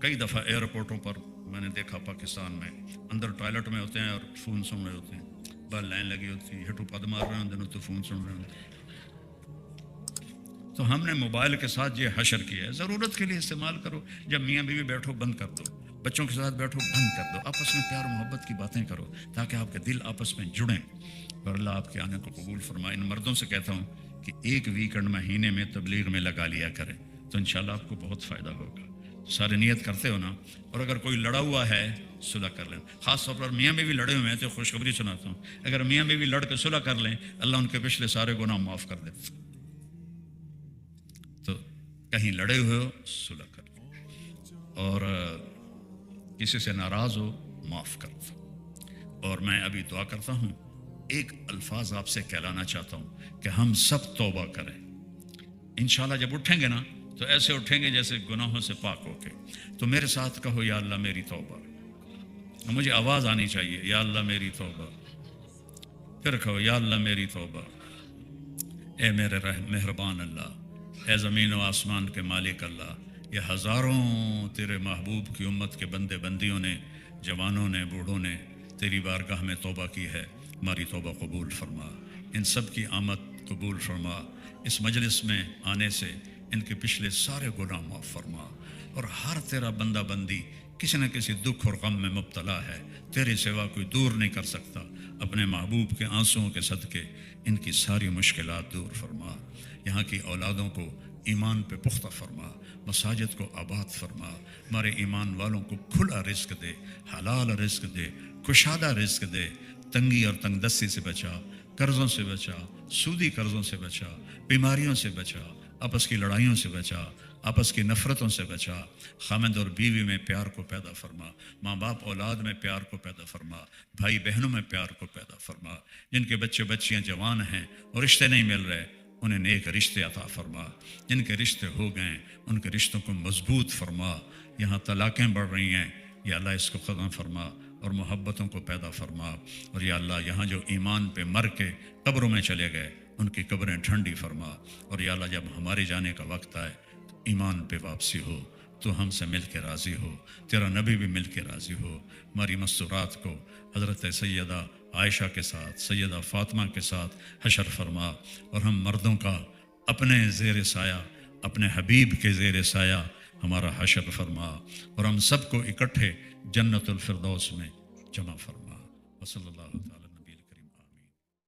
کئی دفعہ ایئرپورٹوں پر میں نے دیکھا پاکستان میں اندر ٹوائلٹ میں ہوتے ہیں اور فون سن رہے ہوتے ہیں، باہر لائن لگی ہوتی ہے، ہٹو پد مار رہے ہوتے ہیں تو فون سن رہے ہوتے ہیں۔ تو ہم نے موبائل کے ساتھ یہ حشر کیا ہے، ضرورت کے لیے استعمال کرو، جب میاں بیوی بیٹھو بند کر دو، بچوں کے ساتھ بیٹھو بند کر دو، آپس میں پیار و محبت کی باتیں کرو تاکہ آپ کے دل آپس میں جڑیں اور اللہ آپ کے آنے کو قبول فرمائے۔ ان مردوں سے کہتا ہوں کہ ایک ویکنڈ مہینے میں تبلیغ میں لگا لیا کریں تو انشاءاللہ آپ کو بہت فائدہ ہوگا۔ سارے نیت کرتے ہو نا؟ اور اگر کوئی لڑا ہوا ہے صلح کر لیں، خاص طور پر میاں بیوی لڑے ہوئے ہیں تو خوشخبری سناتا ہوں، اگر میاں بیوی لڑ کے صلح کر لیں اللہ ان کے پچھلے سارے گناہ معاف کر دیتا۔ تو کہیں لڑے ہوئے ہو صلح کر لیں، اور کسی سے ناراض ہو معاف کر دو۔ اور میں ابھی دعا کرتا ہوں، ایک الفاظ آپ سے کہلانا چاہتا ہوں کہ ہم سب توبہ کریں۔ انشاءاللہ جب اٹھیں گے نا تو ایسے اٹھیں گے جیسے گناہوں سے پاک ہو کے۔ تو میرے ساتھ کہو یا اللہ میری توبہ، مجھے آواز آنی چاہیے، یا اللہ میری توبہ۔ پھر کہو یا اللہ میری توبہ۔ اے میرے مہربان اللہ، اے زمین و آسمان کے مالک اللہ، یہ ہزاروں تیرے محبوب کی امت کے بندے بندیوں نے، جوانوں نے، بوڑھوں نے تیری بارگاہ میں توبہ کی ہے، ہماری توبہ قبول فرما، ان سب کی آمد قبول فرما، اس مجلس میں آنے سے ان کے پچھلے سارے گناہ معاف فرما، اور ہر تیرا بندہ بندی کسی نہ کسی دکھ اور غم میں مبتلا ہے، تیرے سوا کوئی دور نہیں کر سکتا، اپنے محبوب کے آنسوؤں کے صدقے ان کی ساری مشکلات دور فرما، یہاں کی اولادوں کو ایمان پہ پختہ فرما، مساجد کو آباد فرما، ہمارے ایمان والوں کو کھلا رزق دے، حلال رزق دے، کشادہ رزق دے، تنگی اور تنگ دستی سے بچا، قرضوں سے بچا، سودی قرضوں سے بچا، بیماریوں سے بچا، آپس کی لڑائیوں سے بچا، آپس کی نفرتوں سے بچا، خامند اور بیوی میں پیار کو پیدا فرما، ماں باپ اولاد میں پیار کو پیدا فرما، بھائی بہنوں میں پیار کو پیدا فرما، جن کے بچے بچیاں جوان ہیں اور رشتے نہیں مل رہے انہیں نیک رشتے عطا فرما، جن کے رشتے ہو گئے ان کے رشتوں کو مضبوط فرما، یہاں طلاقیں بڑھ رہی ہیں یا اللہ اس کو ختم فرما اور محبتوں کو پیدا فرما، اور یا اللہ یہاں جو ایمان پہ مر کے قبروں میں چلے گئے ان کی قبریں ٹھنڈی فرما، اور یا اللہ جب ہمارے جانے کا وقت آئے تو ایمان پہ واپسی ہو، تو ہم سے مل کے راضی ہو، تیرا نبی بھی مل کے راضی ہو، ہماری مستورات کو حضرت سیدہ عائشہ کے ساتھ، سیدہ فاطمہ کے ساتھ حشر فرما، اور ہم مردوں کا اپنے زیر سایہ، اپنے حبیب کے زیر سایہ ہمارا حشر فرما، اور ہم سب کو اکٹھے جنت الفردوس میں جمع فرما۔ وصلی اللہ تعالی